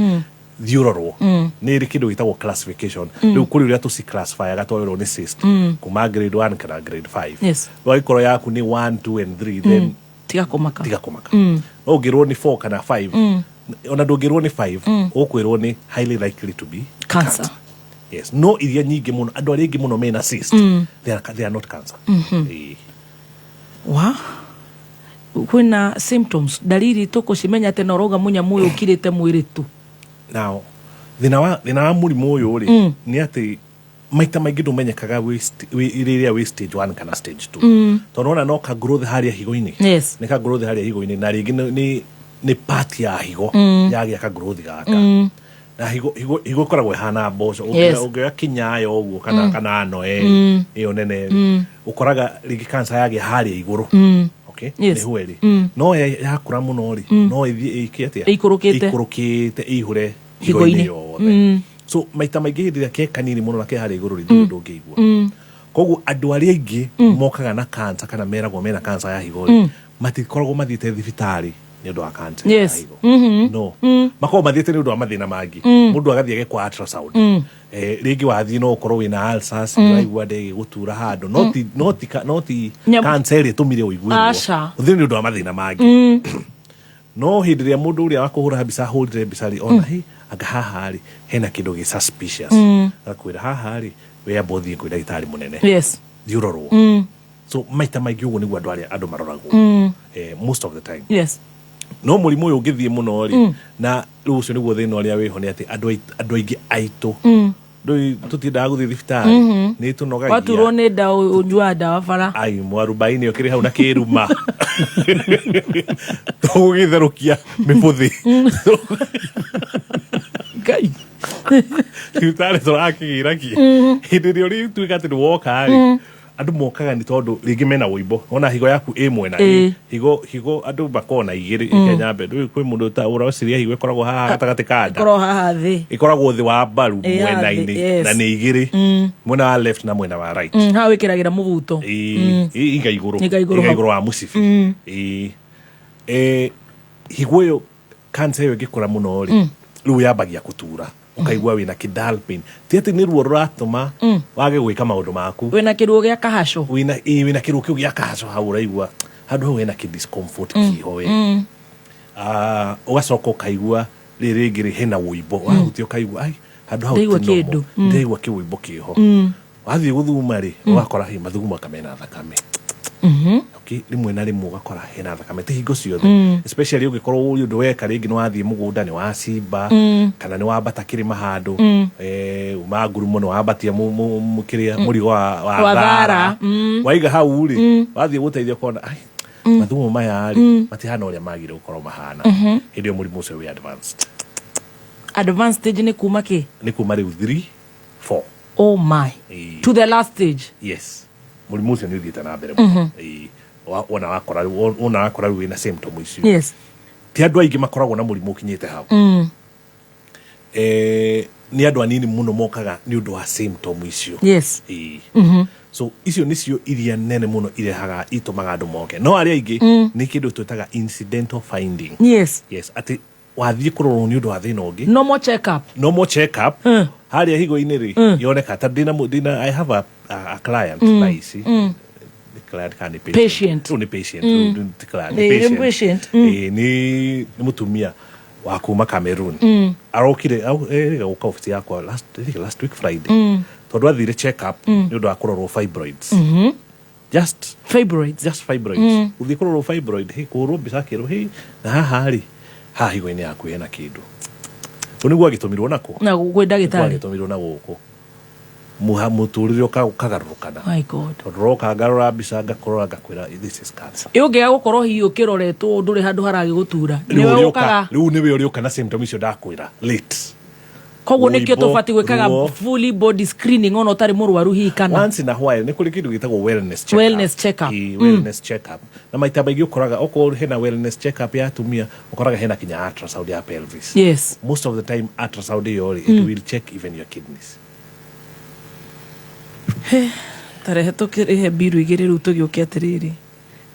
Thiororwo ni ri kindu gitagwo classification. Riu kuri uria tuci classify agatwarwo ni cyst kuma grade 1 kana grade 5. Yes. Wa ikoro yaku ni 1 2 and 3 then tiga komaka. No ugirwo ni 4 kana 5 ona ndungirwo ni 5 ukwirwo ni highly likely to be cancer. Yes, no iria nyingi muno andu aria ingi muno mena cyst they are not cancer. Wa kwina symptoms dalili tukucimenya tena uroga munya muyo ukirite mwiri tu. Now thina wa murimu uyu ri ni ati maita maingi ndumenyekaga wi stage 1 kana stage 2 tonona no ka growth haria higo-ini. Yes. Ni ka growth haria higo-ini na ringi ni part ya higo yagia ka growth gaka na higo koragwo hana mboco ungeya kinyayo uguo kana no iyo nene ukoraga ringi cancer yagia haria iguru. Okay, ni hueri no yakura muno ri no ithie ikiatia ikurukite ihure higo-ini yothe. So maita maingi hindira ke kanini muno na ke haria iguru ri ndungigua koguo andu aria ingi mokaga na cancer kana meragwo mena cancer ya higo matikoragwo mathiite thibitari ni undu wa cancer ya higo. No makorwo mathiite ni undu wa mathina mangi mundu agathie gekwa ultrasound ringi wathie no ukorwo wina ulcers waigua ndege gutura handu noti cancer iri tumire uiguo uthini ni undu wa mathina mangi. No hindiria mundu uria wakuhura mbica hurire mbica ri ona hi anga haha ri hena kindu gi suspicious akwira haha ri we abothi kwira itari munene. Yes, diurorwo. So maita maingi uguo niguo andu maroragwo most of the time. Yes. No murimu uyu ngithie muno ri na riu ucio niguo thina uria wiho ni ati andu aingi aitu ndoi tutindaga guthie thibitari ni tunogagia waturwo ni nda unjua ndawa bara ai mwarubaini ukiri hau na kiruma tugitharukia mibuthi ngai thibitari turakigira ki hindi rio ri tuika ati woka ri andu mokaga ni tondu ringi mena uimbo ona higo yaku mwena higo andu bakona igiri Kenya mbe kwi mundu ta urociria higo ikoragwo haha gatagati ka nda ikoragwo haha thi ikoragwo thi wa baru mwena-ini na ni igiri mwena wa left na mwena wa right ha wikiragira mubuto iga iguru wa musibi higo yo cancer yo gikora muno ri riu yabagia kutura ukaigua wina kidal pain ti ati ni ruo ruratuma wage gwika maundu maku wina kiruo gia kahaco wina kiruo kiu gia kahaco hau uraigua handu hau wina discomfort kiho we ugacoka ukaigua ringi hena uimbo wahuti ukaigua ai handu hau ndeigua kiuimbo kiho wathie guthuma ri ugakora hi mathuguma kamena thakame. Okay, rimwe na rimwe ugakora hena thakame ti hingo ciothe especially ugikorwo undu weka ringi ni wathie mugunda ni wacimba kana ni wambata kirima handu umaguru muno wambatia mukiria murigo wa thara waiga hau ri wathie guteithia kona ai mathumo maya ri matihana uria magire gukorwo mahana hindi yo murimu ucio we advanced stage ni kuma ki ni kuma riu 3 4. Oh my to the last stage. Yes, murimu ucio ni uthiite na mbere ona wakora wina symptom icio. Yes, ti andu aingi makoragwo na murimu ukinyite hau ni andu anini muno mokaga ni undu wa symptom icio. Yes. So icio nicio iria nene muno irehaga itumaga andu moke no aria aingi ni kindu twitaga incidental finding. Yes, ati wathie kurorwo ni undu wa thina ungi no more check up haria higo-ini ri yoneka ta dina I have a client nice patient ni mutumia wa kuma Cameroon arokire guka ofisi yakwa last week Friday tondu athire check up ni undu wa kurorwo fibroids. Just fibroids uthie kurorwo fibroid kurwo mbica kiro na haha ri ha higo-ini yaku hena kindu niguo agitumirwo nako na gwe ndagitari agitumirwo na guku muturire ukagarurukana. My God, roka garura mbica ngakorora ngakwira this is cancer. Iungiga gukorwo hiyo kiroretwo nduri handu haragi gutura niwe ukaga riu niwe uri ukana symptom icio ndakwira late koguo nikio tubati gwikaga fully body screening ona utari murwaru hi kana once in a while ni kuri kindu gitagwo wellness check up na maita maingi ukoraga oko hena wellness check up ya tumia ukoraga hena kinya ultrasound ya pelvis. Yes, most of the time ultrasound yo it will check even your kidneys. Tarehe tukirihe biru igiri riu tugiukia atiriri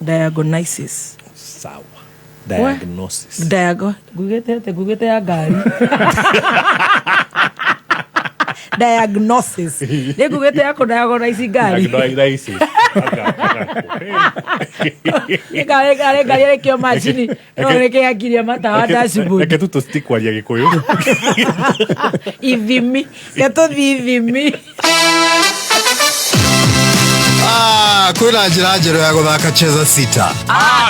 diagnosis. Sawa, diagnosis gugete ya ngari diagnosis ni gugete ya diagnosis ngari Gale kio machini. No reke akiria mata wa dashboard. Eke tu stick kwa ya Gikuyu. Ivimi. Gato ivimi. Kwina njira njerũ ya gũthaka Cheza Sita.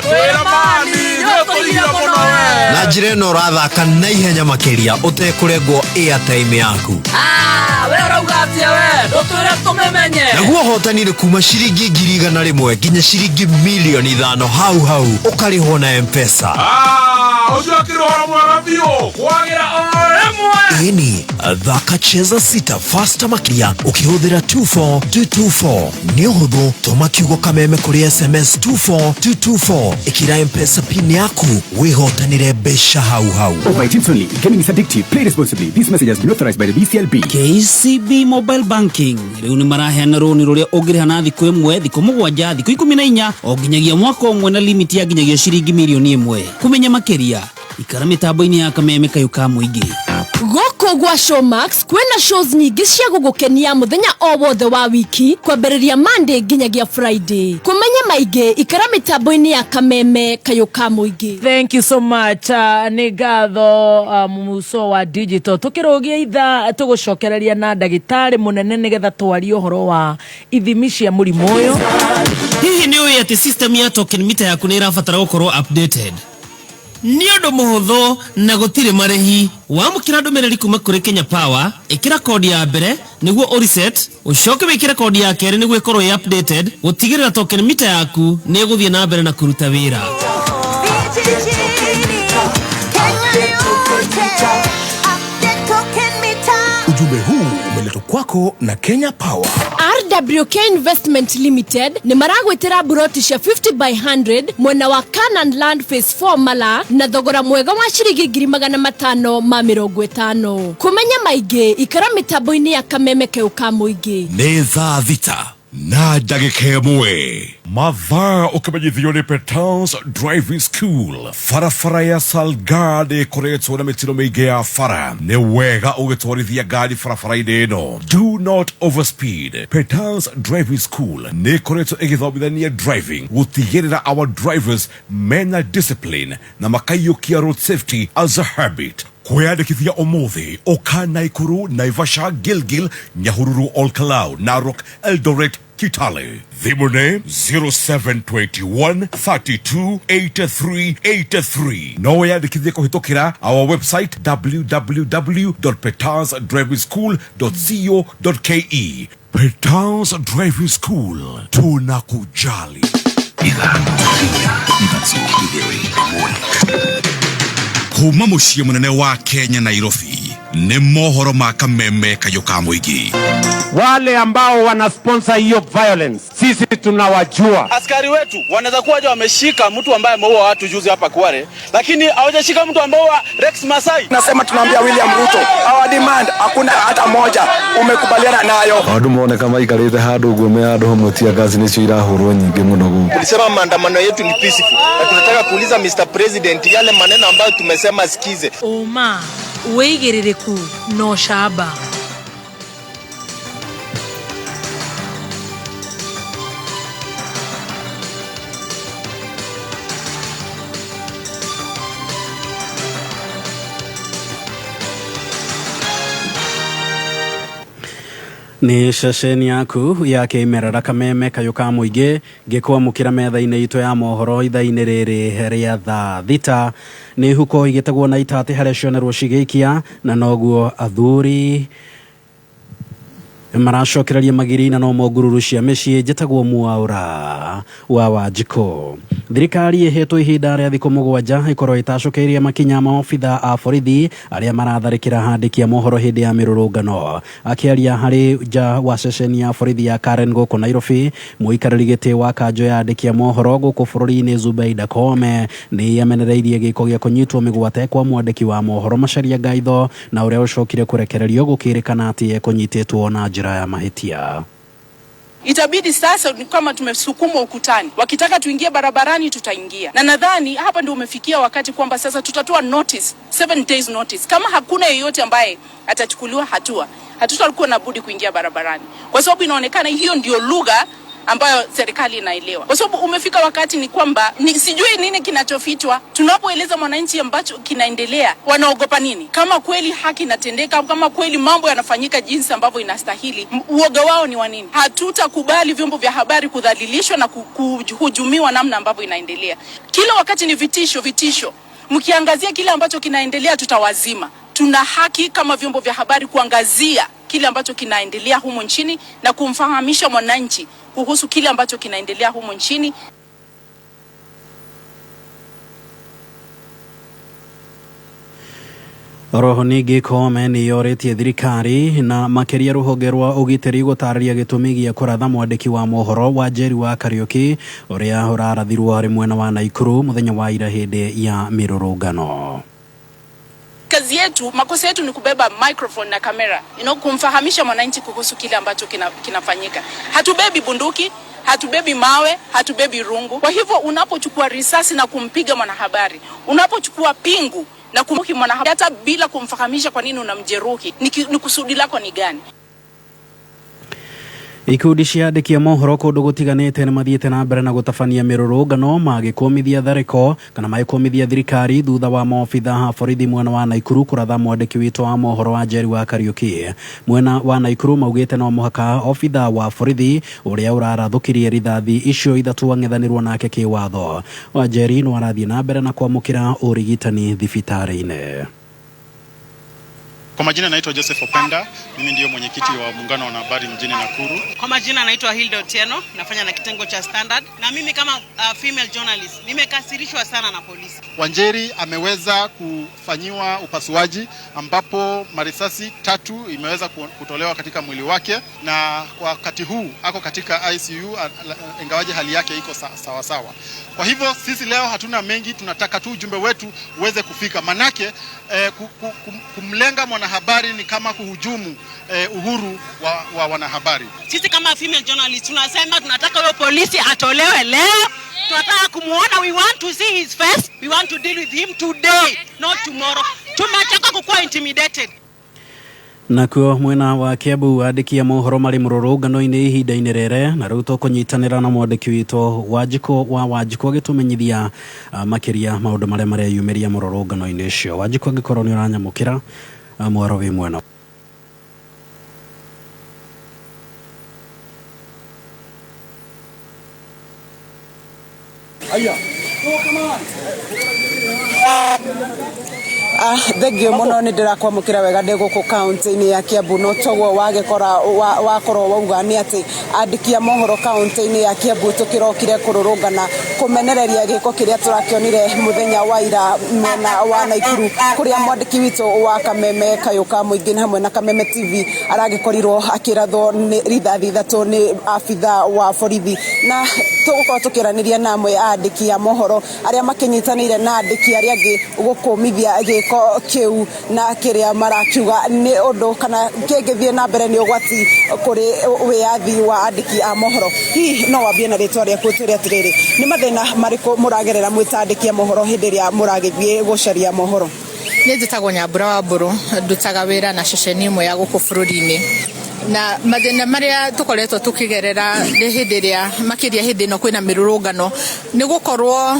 Twĩra mani nĩũtũgia mũno we. Na njĩra ĩno ũrathaka na ihenya makĩria ũtekũrengwo airtime yaku. We ũrauga atĩa we ndũtwĩre tũmĩmenye. Naguo hotani nĩ kuma ciringi 100,000 nginya ciringi 5,000,000 hau ũkarĩhwo na M-Pesa. Ucio akĩrohora mwega biũ kwagĩra o ĩmwe. Ĩni thaka Cheza Sita faster makĩria ũkĩhũthĩra 24224. Nĩ ũhũthũ tũma kiugo kameme kũrĩ SMS 24224 ĩkĩra M-Pesa pin yaku wĩhotanĩre mbeca hau. Oh, by tips only. Gaming is addictive. Play responsibly. This message has been authorized by the BCLB. KCB Mobile Banking rĩu nĩ maraheana rũni rũrĩa ũngĩrĩha na thikũ ĩmwe, thikũ mũgwanja, thikũ 14 o nginyagia mwaka ũmwe na limit ya nginyagia ciringi mirioni 1. Kũmenya makĩria ikara mĩtambo-inĩ ya kameme kayũ ka mũingĩ. Goko gwa Showmax kwena shows nyingĩ cia gũgũkenia mũthenya o wothe wa wiki kwambĩrĩria Monday nginyagia Friday. Kũmenya maingĩ ikara mĩtambo-inĩ ya kameme kayũ ka mũingĩ. Thank you so much. Nĩ ngatho muso wa digital tukĩrũgia itha tũgũcokereria na ndagĩtarĩ mũnene nĩgetha twarie ũhoro wa ithimi cia mũrimũ ũyũ. Hihi nĩ ũĩ atĩ system ya token meter yaku nĩ ĩrabatara gũkorwo updated? Nĩ ũndũ mũhũthũ na gũtirĩ marĩhi. Wamũkĩra ndũmĩrĩri kuma kũrĩ Kenya Power, ĩkĩra kodi ya mbere nĩguo ũreset, ũcoke wĩkĩre kodi ya kerĩ nĩguo ĩkorwo ĩ updated, gũtigĩrĩra token meter yaku nĩ ĩgũthiĩ na mbere na kũruta wĩra. Ujumbe huu umeletwa kwako na Kenya Power. RWK Investment Limited ni maragwĩtĩra buroti cia 50 by 100 mwena wa Canaan Land Phase 4 Mala na thogora mwega wa ciringi 550. Kũmenya maingĩ ikara mĩtambo-inĩ ya kameme kayũ ka mũingĩ. Nĩ thaa thita na ndagĩka ĩmwe. Mathaa ũkĩmenyithio nĩ Petans Driving School. Barabara ya Salgad ĩkoretwo na mĩtino mĩingĩ ya bara. Nĩ wega ũgĩtwarithia ngari barabara-inĩ ĩno. Do not overspeed. Petans Driving School nĩ ĩkoretwo ĩgĩthomithania driving gũtigĩrĩra our drivers mena discipline na makaiyũkia road safety as a habit. Kwĩyandĩkithia ũmũthĩ ũka Naikuru, Naivasha, Gilgil, Nyahururu, Olkalau, Narok, Eldoret, Kitale. Thimũ nĩ 0721 32 83 83. No wĩyandĩkithie kũhĩtũkĩra our website www.petansdrivingschool.co.ke. Petans Driving School, tunakujali. Kuma mũciĩ mũnene wa Kenya Nairobi nĩ mohoro ma kameme kayũ ka mũingĩ. Wale ambao wana sponsor hiyo violence sisi tunawajua. Askari wetu wanaweza kuwa wameshika mtu ambaye ameua watu juzi hapa Kware, lakini hawajashika mtu ambaye Rex Masai. Nasema tunaambia William Ruto, our demand hakuna hata moja umekubaliana nayo. Andu moneka maikarite handu gume handu hamwe tia gazi nicio irahurwo nyingi muno guku. Tulisema maandamano yetu ni peaceful. Na tunataka kuuliza Mr President yale maneno ambayo tumesema sikize. Oma weigĩrĩrĩku no shaba. Nĩ ceceni yaku ya kĩmerera kameme kayũ ka mũingĩ ngĩkwamũkĩra metha-inĩ itũ ya mohoro itha-inĩ rĩrĩ rĩa thaa thita. Nĩ huko igĩtagwo na itatĩ harĩa cionerwo cigĩikia na noguo athuri maracokereria magiri na no mogururu cia mĩciĩ njĩtagwo Mwaũra wa Wanjikũ. Thirikari ĩhetwo ihinda rĩa thikũ 7 ikorwo itacũkĩirie makinya ma obitha a borithi arĩa maratharĩkĩra handĩki a mohoro hĩndĩ ya mĩrũrũngano. Akĩaria harĩ nja wa ceceni ya borithi ya Karen gũkũ Nairobi, mũikarĩri gĩtĩ wa kanjũ ya andĩki a mohoro gũkũ bũrũri-inĩ Zubeida Koome nĩ amenereirie gĩko gĩa kũnyitwo mĩgwate kwa mwandĩki wa mohoro Macharia Ngaitho na ũrĩa ũcokire kũrekererio gũkĩrĩkana atĩ ekũnyitĩtwo na njĩra ya mahĩtia. Itabidi sasa ni kama tumesukumwa ukutani. Wakitaka tuingie barabarani tutaingia. Na nadhani hapa ndio umefikia wakati kwamba sasa tutatoa notice, 7 days notice. Kama hakuna yeyote ambaye atachukuliwa hatua, hatutakuwa na budi kuingia barabarani. Kwa sababu inaonekana hiyo ndio lugha ambayo serikali inaelewa. Kwa sababu umefika wakati ni kwamba sijui nini kinachofichwa. Tunapoeleza mwananchi ambacho kinaendelea, wanaogopa nini? Kama kweli haki inatendeka, kama kweli mambo yanafanyika jinsi ambavyo inastahili, uoga wao ni wa nini? Hatutakubali vyombo vya habari kudhalilishwa na kuhujumiwa namna ambavyo inaendelea. Kila wakati ni vitisho. Mkiangazia kile ambacho kinaendelea, tutawazima. Tuna haki kama vyombo vya habari kuangazia kile ambacho kinaendelea humo nchini na kumfahamisha mwananchi kuhusu kile ambacho kinaendelea humo nchini. Roho ningĩ Koome nĩ yorĩtie thirikari na makĩria rũhonge rwa ũgitĩri gũtarĩria gĩtũmi gĩa kũratha mwandĩki wa mohoro wa Njeri wa Kariuki ũrĩa ũrarathirwo arĩ mwena wa Naikuru mũthenya wa ira hĩndĩ ya mĩrũrũngano. Kazi yetu, makosa yetu ni kubeba microphone na kamera, kumfahamisha mwananchi kuhusu kile ambacho kinafanyika. Hatubebi bunduki, hatubebi mawe, hatubebi rungu. Kwa hivyo unapochukua risasi na kumpiga mwanahabari, unapochukua pingu na kumhuki mwanahabari hata bila kumfahamisha kwa nini unamjeruhi, ni kusudi lako ni gani? Ikundi cia andĩki a mohoro kũndũ gũtiganĩte nĩ mathiĩte na mbere na gũtabania mĩrũrũngano magĩkũmithia tharĩko kana magĩkũmithia thirikari thutha wa maobitha a borithi mwena wa Naikuru kũratha mwandĩki witũ wa mohoro wa Njeri wa Kariuki. Mwena wa Naikuru maugĩte no mũhaka obitha wa borithi ũrĩa ũrarathũkirie rithathi icio ithatũ ang'ethanĩrwo nake kĩwatho. Njeri no arathiĩ na mbere na kwamũkĩra ũrigitani thibitarĩ-inĩ. Kwa majina naitwa Joseph Openda, mimi ndio mwenyekiti wa muungano wa wanahabari mjini Nakuru. Kwa majina naitwa Hilda Otieno, nafanya na kitengo cha Standard, na mimi kama female journalist nimekasirishwa sana na polisi. Wanjeri ameweza kufanyiwa upasuaji ambapo marisasi 3 imeweza kutolewa katika mwili wake, na kwa wakati huu ako katika ICU ingawaje hali yake iko sawa sawa. Kwa hivyo sisi leo hatuna mengi, tunataka tu ujumbe wetu uweze kufika, manake kumlenga mwanahabari ni kama kuhujumu uhuru wa wanahabari. Sisi kama female journalist tunasema tunataka huyo polisi atolewe leo. Tunataka kumuona, we want to see his face, we want to deal with him today, not tomorrow. Tumechoka kukuwa intimidated. Nakuo mwena wa Kiambu andĩki a mohoro marĩ mũrũrũngano-inĩ ihinda-inĩ rĩrĩ, na rĩu tũkũnyitanĩra na mwandĩki witũ Wanjikũ agĩtũmenyithia makĩria maũndũ marĩa mareyumĩria mũrũrũngano-inĩ ũcio. Wanjikũ angĩkorwo nĩ ũranyamũkĩra mwaro wĩ mwena. Thengio muno ni ndirakwamukira wega ndi guku county-ini ya Kiambu. No toguo wakorwo wauga ni ati andiki a mohoro county-ini ya Kiambu tukirokire kururungana kumenereria giko kiria turakionire muthenya wa ira mwena wa Naikuru, kuria mwandiki witu wa Kameme Kayuka Muingi hamwe na Kameme TV aragikorirwo akirathwo ni rithathi ithatu ni afitha wa borithi. Na tugukorwo tukiraniria na amwe andiki a mohoro aria makinyitanire na andiki aria angi gukumithia giko kiu na kiria marakiuga ni undu kana kingithie na mbere ni ugwati kuri wiathi wa andiki a mohoro. Hihi no wambie na ritwa riaku twire atiriri ni mathina mariku muragerera mwita andiki a mohoro hindi ria muragithie gucaria mohoro? Ni njitagwo Nyambura wa Mburu, ndutaga wira na ceceni imwe ya guku bururi-ini, na mathina maria tukoretwo tukigerera hindi ria makiria hindi no kwina mirurungano ni gukorwo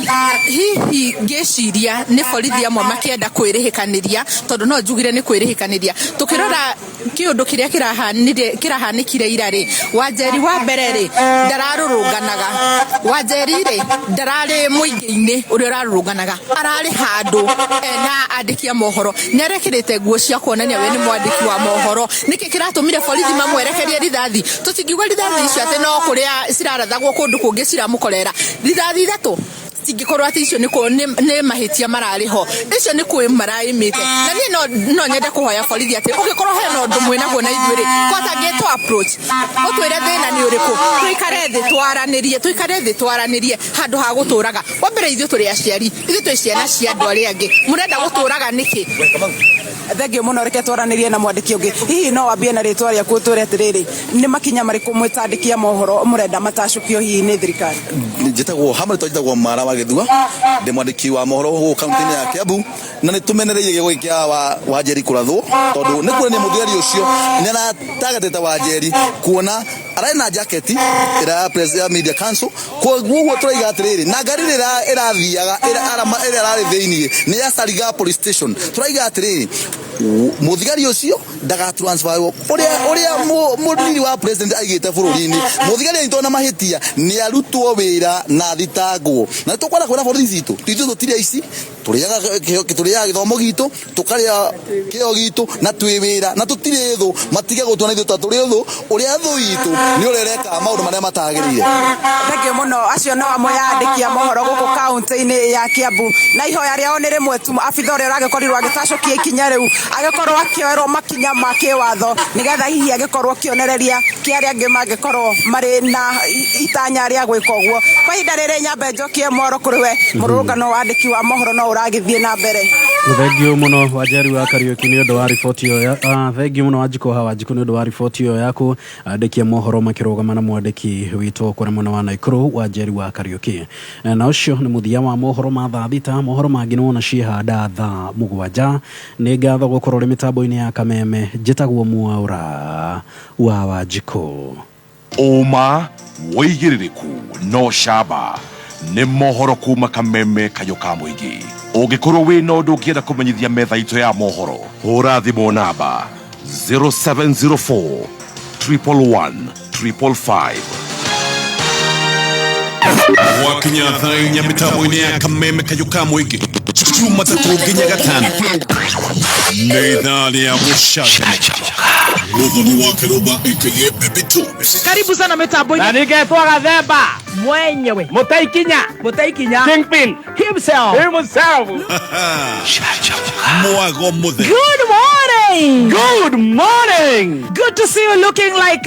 hihi ngeciria ni borithi amwe makienda kwirihikaniria, tondu no njugire ni kwirihikaniria. Tukirora kiundu kiria kirahanikire ira ri, Wanjeri wa mbere ri ndararurunganaga, Wanjeri ri ndarari muingi-ini uria urarurunganaga, arari handu na andiki a mohoro nerekirite nguo cia kuonania we ni mwandiki wa mohoro. Niki kiratumire borithi mamwerekerie rithathi? Tutingiuga rithathi icio ati no kuria cirarathagwo kundu kungi ciramukorera rithathi ithatu tingikorwo ati icio ni mahitia marariho, icio ni kwi maraimite. Na ni no nyende kuhoya borithi ati ugikorwo hena undu mwinaguo na ithuiri kota geto approach utwire thina ni uriku, tuikare thi twaranirie handu ha guturaga. Wa mbere ithuĩ turi aciari, ithuĩ twi ciana cia andu aria angi, murenda guturaga niki? Thengio muno, reke twaranirie na mwandiki ungi. Hihi no wambie na ritwa riaku twire atiriri ni makinya mariku mwita andiki a mohoro murenda matacukio hihi ni thirikari? njitagwo hamwe twajitagwo Mara wa Githua ndi mwandiki wa mohoro go kaunti-ini ya Kiambu na ni tumenereire gwikia wa Njeri kurathwo tondu ni kuona ni muthigari ucio ni na tagatete wa Njeri kuona arena jacket ira president media council ko guo turaiga atiriri na ngari irathiaga ira rari thiini ni ya Sariga police station turaiga atiriri muthigari ucio daga transfer uria mudiri wa president aigite bururi-ini muthigari aitona mahitia ni arutwo wira na thitangwo na tukwara kwira borithi citu tithu tutire ici turiaga githomo gitu tukaria kio gitu na twi wira na tutire thu matige gutwana ithu tatu rithu uria thu itu ni urereka maundu maria matagirire thengio muno acio no amwe ya andikia mohoro guku kaunti-ini ya Kiambu na ihoya riao ni rimwe tu abitha uria uragikorwo agitacokia ikinya riu agikorwo akioerwo makinya ma kiwatho nigetha hihi agikorwo kionereria kiaria angi mangikorwo mari na itanya ria gwika uguo kwa ihinda riri nyambe njokie moro kuriwe mururungano wa andiki wa mohoro no uragithie na mbere thengio muno Wanjeri wa Kariuki ni undu wa ripoti iyo thengio muno Wanjiko hawa Wanjiko ni undu wa ripoti iyo yaku andiki mohoro makirugama na mwandiki witũ kũrĩa mwena wa Naikuru Wanjeri wa Kariuki na ucio ni muthia wa mohoro ma thaa thita mohoro mangĩ nĩwona cihanda thaa mũgwanja nĩ ngatho gũkorwo rĩ mĩtambo-inĩ ya Kameme njĩtagwo Mwaũra wa Wanjiko Oma woigĩrĩrĩku no camba nĩ mohoro kuma Kameme Kayũka Mũingĩ ũngĩkorwo wĩna ũndũ ũngĩenda kũmenyithia metha itũ ya mohoro hũra thimũ namba 0704 111 555 wakinya thaa inya mitambo-ini ya Kameme Kayũka Mũingĩ Jumatatu nginya Gatano nĩ ithaa rĩa gũcanjamũka Muthoni wa Kiroba aka Baby Top. Karibu sana mitambo-ini na ningetwa Gathemba mwenyewe Mutaikinya Kingpin himself Mwago Muthenya. Good morning. Good to see you looking like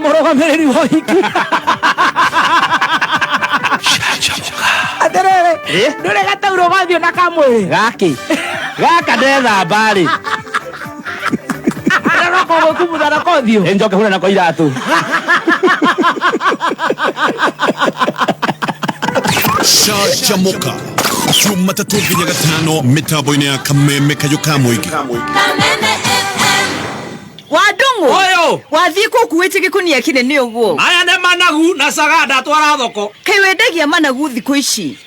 Morogamereri Woiki. Aterere ndure gatauro gathio na kamwe gaka ndetha mbari araroko gukumuda na kothio enjoke huna na ko iratu Canjamũka Jumatatu nginya Gatano mitambo-ini ya Kameme Kayũka Mũingĩ Wadungu oyo wathii kukuite gikunia kinene uguo aya ne managu na sagada twara thoko kai wendagia managu thiku ici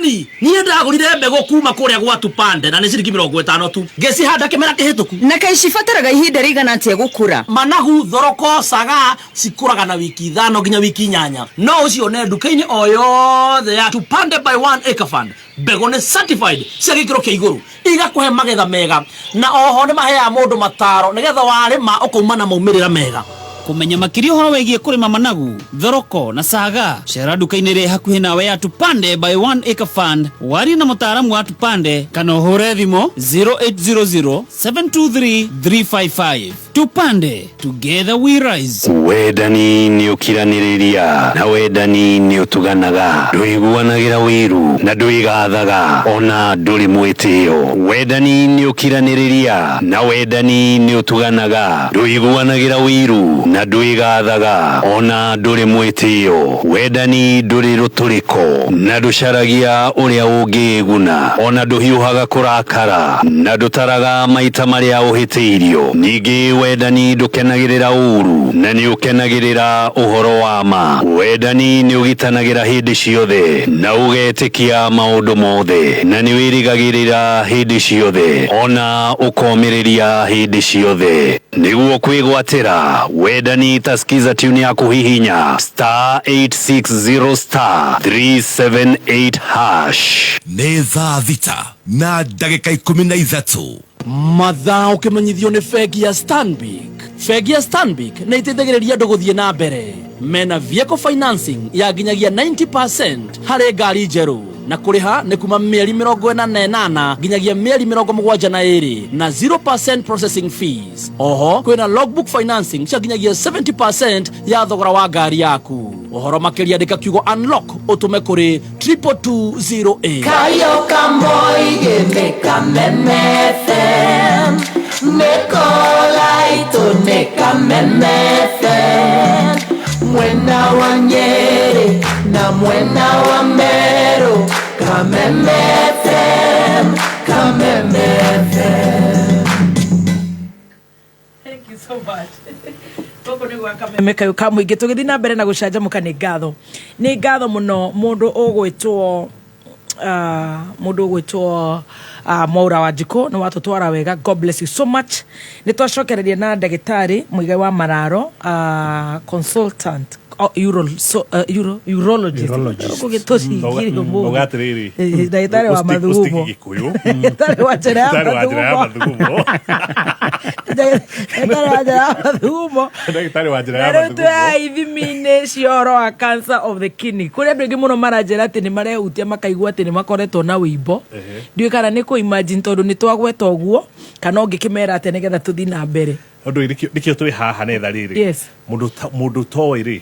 ni ndagurire mbego kuma kuria gwa Tupande na ni ciringi 50 tu ngecihanda kimera kihituku na kai cibataraga ihinda rigana atia gukura managu thoroko saga cikuraga na wiki 5 nginya wiki 8 no ucio ne nduka-ini o yothe ya Tupande by 1 Acre Fund mbego ni certified cia gikiro kia iguru igakuhe magetha mega na oho ni mahea mundu mataro nigetha warima ukauma na maumirira mega kumenya makiri horo wegie kurima managu thoroko na saga cera nduka-ini ri hakuhi nawe ya Tupande by 1 Acre Fund wari na mutaaramu wa Tupande kana uhure thimo 0800 723 355 Tupande together we rise wendani ni ukiraniriria na wendani ni utuganaga nduiguanagira wiru na nduigathaga ona nduri mwitio wendani ni ukiraniriria na wendani ni utuganaga nduiguanagira wiru na nduigathaga ona nduri mwitio wendani nduri ruturiko na nducaragia uria ungiguna ona nduhiuhaga kurakara na ndutaraga maita maria uhitiirio ningi wendani ndukenagirira uru na ni ukenagirira uhoro wa ma wendani ni ugitanagira hindi ciothe na ugetikia maundu mothe na ni wirigagirira hindi ciothe ona ukomiriria hindi ciothe niguo kwigwatira wendani taskiza tune ya kuhihinya *860 *378 hash nĩ thaa thita na ndagĩka 13 mathaa ukimenyithio ni bengi ya Stanbic na iteithagĩrĩria andũ gũthiĩ na mbere mena vehicle financing ya nginyagia 90% harĩ ngari njerũ na kuriha ni kuma mieri 48 nginyagia mieri 72 na 0% processing fees. Oho kwina logbook financing cia nginyagia 70% ya thogora wa ngari yaku. Ohoro makiria ndika kiugo unlock utume kuri 22208. Kayo kamboi gene Kameme FM mekola itoneka Kameme FM mwena wa Nyeri na mwena wa Meru, Kameme FM, Kameme FM. Thank you so much. Toko ni gwa Kameme Kayuka muingi tugithi na mbere na gucanjamuka ni ngatho muno mundu ugwitwo Mwaura Wanjiku ni watutwara wega. God bless you so much. Ni twacokereria na ndagitari Muigai wa Mararo, consultant urologist. Ndagitari wa mathugumo. Ndagitari wa njira ya mathugumo. Ndagitari wa njira ya mathugumo. Ithimi-ini cioro wa cancer of the kidney. Kuri andu ingi muno maranjira ati ni marehutia makaigua ati ni makoretwo na wimbo. Ndiwe kana ni ku imagine tondu ni twagweta oguo kana ungikimera ati nigetha tuthi na mbere. Undu nikio twi haha netha riri. Yes. Mundu toiri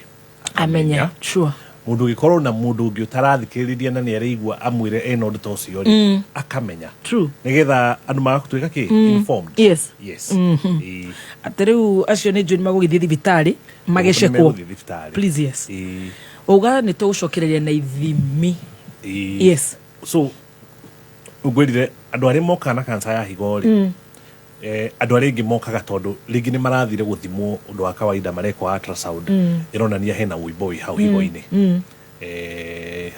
amenya. Sure. Mundu gikorwo na mundu ungi utarathikiriria na ni arigua amwire ena undu tocio ri akamenya. True. Nigetha andu magatuika ki informed. Yes. Yes. Ateriu acio ni njuni magugithi thibitari magecekwo. Please yes. Uga ni tugucokereria na ithimi. Yes. So ugwirire andu ari moka na kansa ya higo ri andu ari ngi mokaga tondu ringi ni marathire guthimwo undu wa kawaida mareko ultrasound ironania hena uiboi hau higo-ini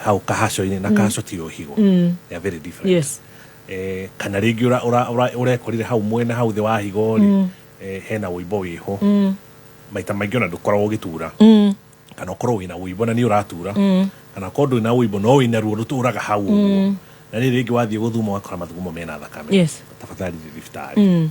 hau kahaco-ini na kahaco ti higo they are very different. Yes. Kana ringi urekorire hau mwena hau the wa higo ri hena uiboi ho maita maingi ona ndukoragwo ugitura kana ukorwo wina uibo na ni uratura kana kondu na uibo no wina ruo ruturaga hau na ni ringi wathie guthuma wakora mathugumo mena thakame. Yes. Tafadhali thibitari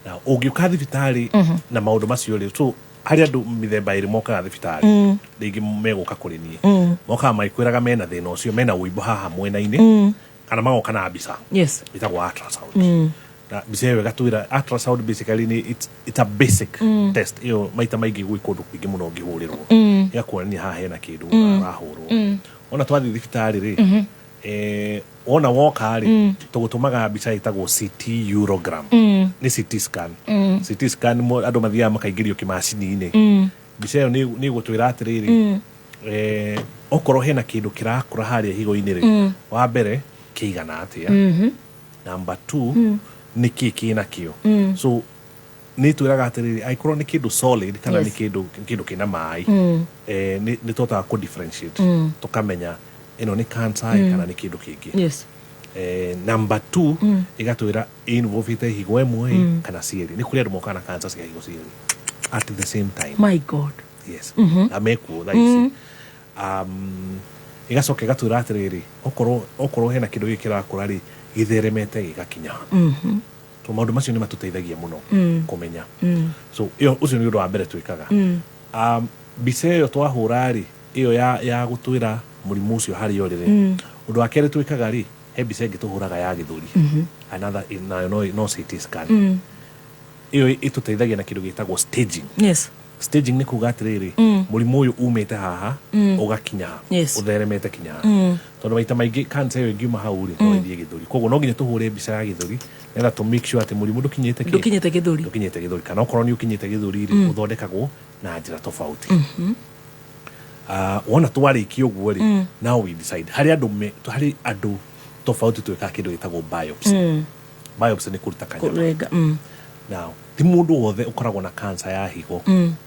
na ungiuka thibitari na maundu macio ri so hari andu mithemba iri moka thibitari ringi meguka kuri nie moka maikwiraga mena thina ucio mena uibo haha mwena-ini kana magoka na mbica. Yes. Itagwo ultrasound na mbica ĩyo ĩgatwĩra ultrasound basically it's a basic test iyo maita maingĩ gwĩ kũndũ kũingĩ mũno ũngĩhũrĩrwo ĩgakuonania haha hena kĩndũ ũrahũrwo. Ona twathi thibitarĩ rĩ ona woka rĩ tũgũtũmaga mbica ĩtagwo CT urogram nĩ CT scan. CT scan andũ mathiaga makaingĩrio kĩmacini-inĩ. Mbica ĩyo nĩ ĩgũtwĩra atĩrĩrĩ okorwo hena kĩndũ kĩrakũra harĩa higo-inĩ rĩ wa mbere kĩigana atĩa. Number 2 ni kiki na kio. So ni twiraga atiriri aikorwo ni kindu solid kana ni kindu kina mai ni tota ku differentiate tukamenya ino ni cancer kana ni kindu kingi. Yes. Number 2 igatwira involved higo emwe kana cieri ni kuri andu moka na cancer cia higo cieri at the same time. My God. Yes. Amekuo thaisi igacoka igatwira atiriri okorwo hena kindu gikirakura ri githeremete gigakinya. So maundu macio ni matuteithagia muno kumenya. So iyo ucio ni undu wa mbere twikaga. Mbica iyo twahura ri iyo ya gutwira murimu ucio hari orire. Undu wa kere twikaga ri he mbica ingi tuhuraga ya githuri. Another no CT scan. Iyo ituteithagia na kindu gitagwo staging. Yes. Staging ni kuga atiriri murimu uyu umite haha ugakinya utheremete kinya tondu maita maingi cancer iyo ingiuma hau ri no ithie githuri koguo no nginya tuhure mbica ya githuri nenda to make sure ati murimu ndukinyite githuri kana okorwo ni ukinyite githuri ri uthondekagwo na njira tofauti. Wona twariki uguo ri now we decide hari andu tofauti tweka kindu gitagwo biopsy. Biopsy ni kuruta kanyama. Now ti mundu wothe ukoragwo na cancer ya higo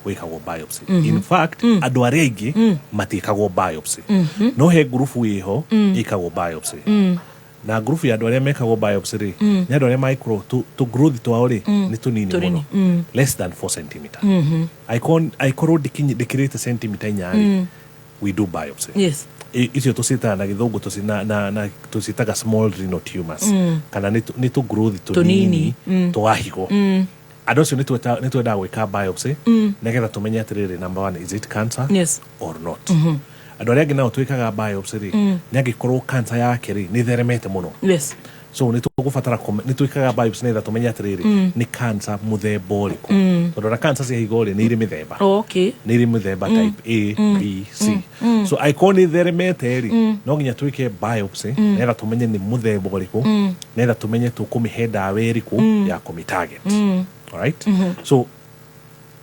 wikagwo biopsy. In fact andu aria aingi matikagwo biopsy. No he group iho ikagwo biopsy. Na group ya andu aria mekagwo biopsy ri ni andu aria micro to growth twao ri ni tunini muno less than 4 cm. Aikorwo dikirite centimeter inyari we do biopsy. Yes. Icio tusita na githungu tusitaga small renal tumors kana ni to growth tunini twa higo. Andu acio ni twenda gwika biopsy nigetha tumenye atiriri number 1 is it cancer or not. Andu aria nao twikaga biopsy ri ni angikorwo cancer yake ri ni theremete muno. Yes. So ni tugubatara ni twikaga biopsy nigetha tumenye atiriri ni cancer muthemba uriku tondu na cancer cia higo ri ni iri mithemba. Okay. Ni iri mithemba type A B C. So icon ni theremete ri no nginya twike biopsy nigetha tumenye ni muthemba uriku nigetha tumenye tukumihe dawa iriku ya kumitarget. All right. So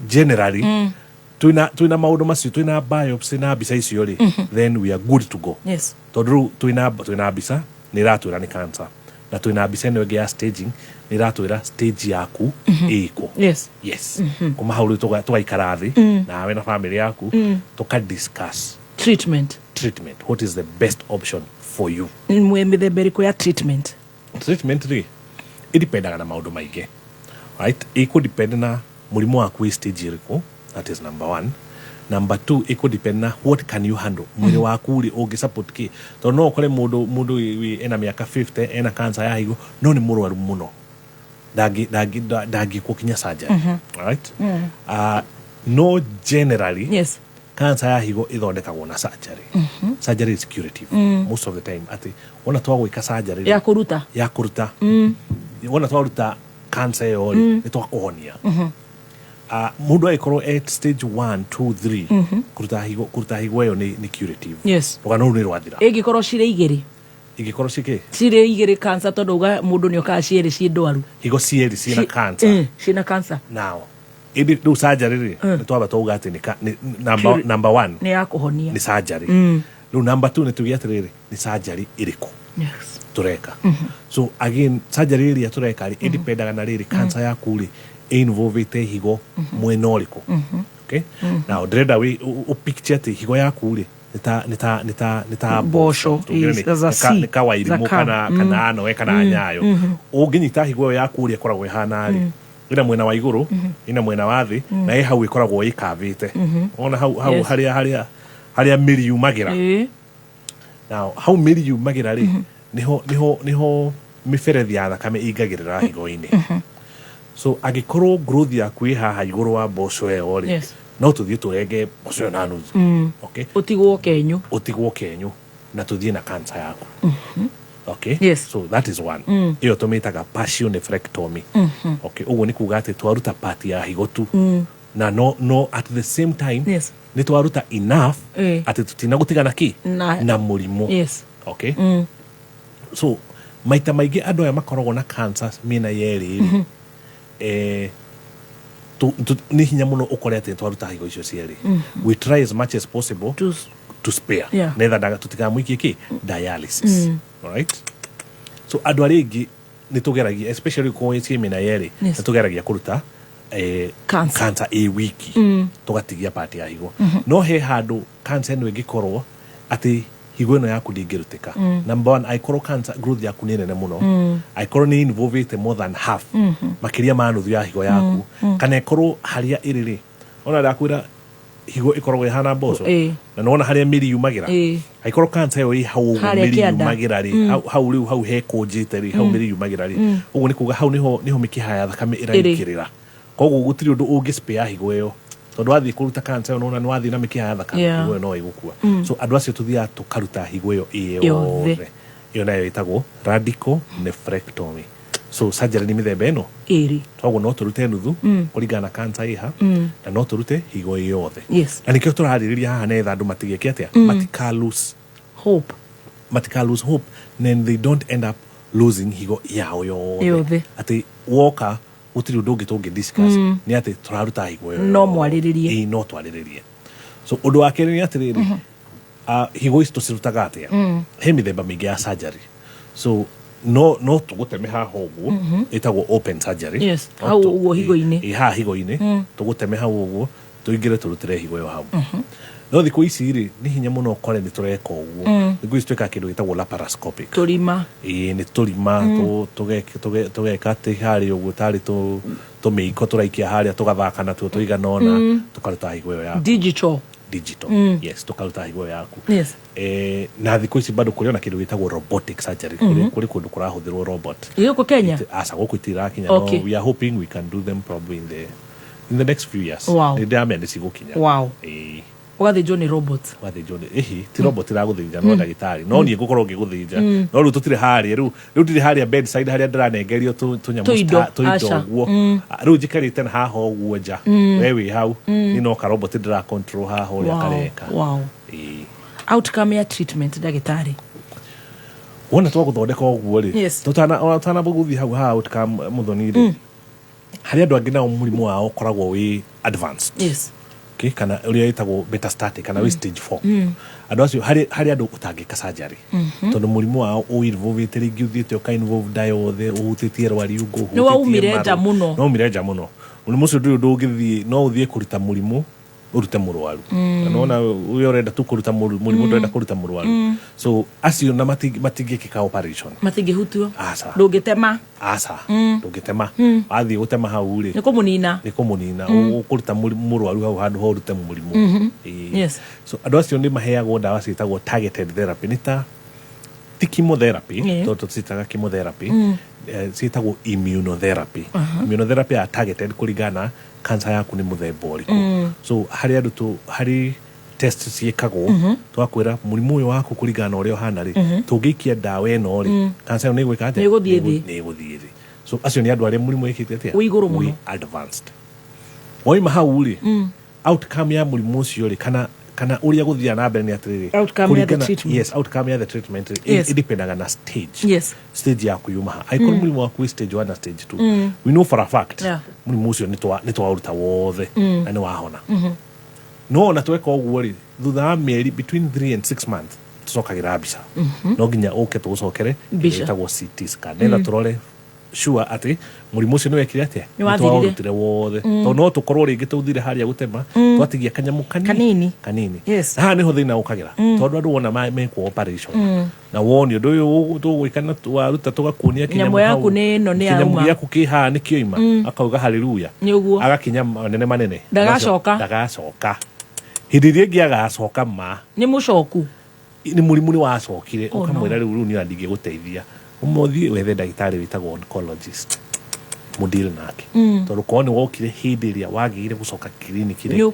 generally tuina maundu macio tuina biopsy na bisa icio ri then we are good to go. Yes. Tondu tuina bisa ni ratwira ni cancer na tuina bisa no ya staging ni ratwira stage yaku iko. Yes. Yes. Kuma haulu tugaikara thi na we na family yaku tuka discuss treatment. What is the best option for you? Mwe mithemba iriku ya treatment ri idipendaga na maundu maingi, right? Iko depend na murimu waku stage iriku. That is number 1. Number 2, iko depend na what can you handle. Mwili waku uri ugi support ki. To no kole mundu ena miaka 50 ena cancer ya higo no ni murwaru muno. Dagi kukinya surgery. Right? No generally. Yes. Cancer ya higo ithondekagwo na surgery. Surgery is curative most of the time. Ati ona twa gwika surgery ya kuruta ona twa ruta cancer yo ni twa kuhonia. Mundu aikorwo at stage 1 2 3 kuruta higo yo ni curative. Yes. Ogano ni rwathira igikorwo cire igiri cire igiri cancer tondu uga mundu ni okaga ciere ci ndwaru higo ciere cina cancer cina cancer now indi do surgery ri ni twaba tuga ati ni number 1 ni ya kuhonia ni surgery. No number 2 ni tugiatiriri ni surgery iriku. Yes. Tureka. So again surgery iri ya tureka ri indipendaga na riri cancer ya kuri involvete higo mwena uriku. Okay? Now dreda we u picture te higo ya kuri nita bosho ni kawairi mu kana ano kana nyayo. Uginyita higo ya kuri ekoragwo ihana ari. Ina mwena wa iguru ina mwena wa thi na hau ikoragwo ikavite. Ona hau haria miri yumagira. Now hau miri yumagira ri niho miferethi ya thakame ingagirira higo-ini. So agikorwo growth yaku haha iguru wa mboco eo ri no tuthie turenge mboco na nuthu. Okay, utigwo kenyu na tuthie na cancer yaku. Okay, yes. So that is one. Iyo tumitaga partial nephrectomy. Okay, ugo ni kuga ati twaruta part ya higo tu na no at the same time ni twaruta enough ati tutina gutigana ki na murimu. Yes. Okay. So maita maigi andu aya makoragwo na cancer mina yeri ni hinya muno ukore ati twaruta higo icio cieri. We try as much as possible to spare. Neither daga tutikamwikie ki dialysis. All right? So andu arigi ni tugeragia especially ko yesi mina yeri ni tugeragia kuruta cancer wiki tugatigia part ya higo. No he handu cancer no igikorwo ati higo no yaku ndingirutika. Number 1, aikorwo cancer growth yaku ni nene muno. Aikorwo ni involved more than half. Makiria ma nuthu ya higo yaku. Kana ikorwo haria iriri. Ona ndakwira higo ikorwo ihana mboco. Na nona haria miri yumagira. Aikorwo cancer yo hau miri yumagira ri. Hau he kojite ri. Hau miri yumagira ri. Ugu ni kuga hau niho mikiha ya thakame iraikirira. Koguo gutiri undu ungi spare higo yo. Tondu wathi kuruta cancer yo nona wathi na mikiha ya thakame higo no igukua. So andu acio tuthia tukaruta higo yo yothe. Iyo nayo itagwo radical nephrectomy. So surgery ni mithemba eno iri twago no turute nuthu kuringana na cancer iha na no turute higo yothe. Yes. Na nikio turaririria haha netha andu matigeke atia matika lose hope then they don't end up losing higo yao yothe. Ati woka utiri undu ungi discuss ni ati turaruta higo yo no mwariririe no twariririe. So undu wa keri ni atiriri higo isto cirutaga atia he mithemba mingi ya surgery. So no tuguteme haha uguo itagwo open surgery. Yes. Hau uguo higo-ini ha higo-ini tuguteme hau uguo tuingire turutire higo yo hau. No thiku ici ri ni hinya muno kore ni tureka uguo. Thiku ici tweka kindu gitagwo laparoscopic turima ni turima tugeka ati hari uguo tari tumeiko turaikia haria tugathaka na tuiganona tukaruta higo yo ya digital. Yes, tukaruta higo yaku. Yes. Na thiku ici bado kuriona kindu gitagwo robotic surgery kuri kundu kurahuthirwo robot. Iyo Kenya asa guku itirakinya. No, we are hoping we can do them probably in the next few years. Wow. Ndio ame cigukinya. Wow. Wathijwo ni robot. Wathijwo ni ti robot iraguthinja no ndagitari. No nie ngukorwo ngiguthinja. No riu tutire haria riu tutire haria bedside haria ndiranengerio tunyamu tuindo guo. Riu njikarite na haha uguo nja. Wewe hau ni no ka robot ndira control haha uria kareka. Wow. Outcome ya treatment ndagitari. Wona twaguthondeka uguo ri. Tutana buguthi hau ha outcome muthoni ri. Haria andu angina murimu wao koragwo wi advanced. Yes. okay kana uria itagwo metastatic kana we stage 4 andu acio hari andu utangika surgery tondu murimu wao uinvolvete ringi uthiete ukainvolve diothe uhutitie rwari ungu no waumire nja muno murimu ucio ndungithie no uthie kuruta murimu urute murwaru naona uyo renda tu kuruta murimu ndenda kuruta murwaru so acio na matingikika operation matingihutio asa ndungitema athi gutema hau ri ni kumunina ukuruta murwaru hau handu ho urute murimu yes so andu acio ni maheagwo ndawa ciitagwo targeted therapy nita ti chemotherapy toto citaga chemotherapy ciitagwo immunotherapy immunotherapy ya targeted kuringana cancer yaku ni muthemba uriku so hari andu hari test ciekagwo twakwira murimu uyu waku kuringana uria hana ri tungikia dawa eno ri cancer ni gwika ate ni guthie so acio ni andu aria murimu ikite atia uiguru muno advanced oima hau ri outcome ya murimu ucio ri kana uria guthia na mbere ni atiriri outcome ya the treatment yes outcome ya the treatment idipendaga na stage stage ya kuyuma aikoro murimu wa ku stage 1 na stage 2 we know for a fact murimu ucio ni twaruta wothe na ni wahona no na tweka uguo ri thutha wa mieri between 3 and 6 months tucokagira mbica no nginya uke tucokere itagwo CT scan nenda turore sure ati murimu ucio ni wekire atia twaurutire wothe to no tukorwo ringi tuthire haria gutema twatigia kanyamu kanini ha ni ho thina ukagira tondu andu wona mekwo operation na woni undu uyu tugwikana waruta tugakunia kinyamu yaku ni no ni auma kinyamu yaku ki ha ni kioima akauga haleluya agakinya manene ndagacoka hindi iria ingi agacoka ma ni mucoku ni murimu ni wacokire ukamwira riu ni andingi guteithia umuthi wethe ndagitari witagwo oncologist mudil nake tondu koni wokire hindi iria wagire gucoka clinic ri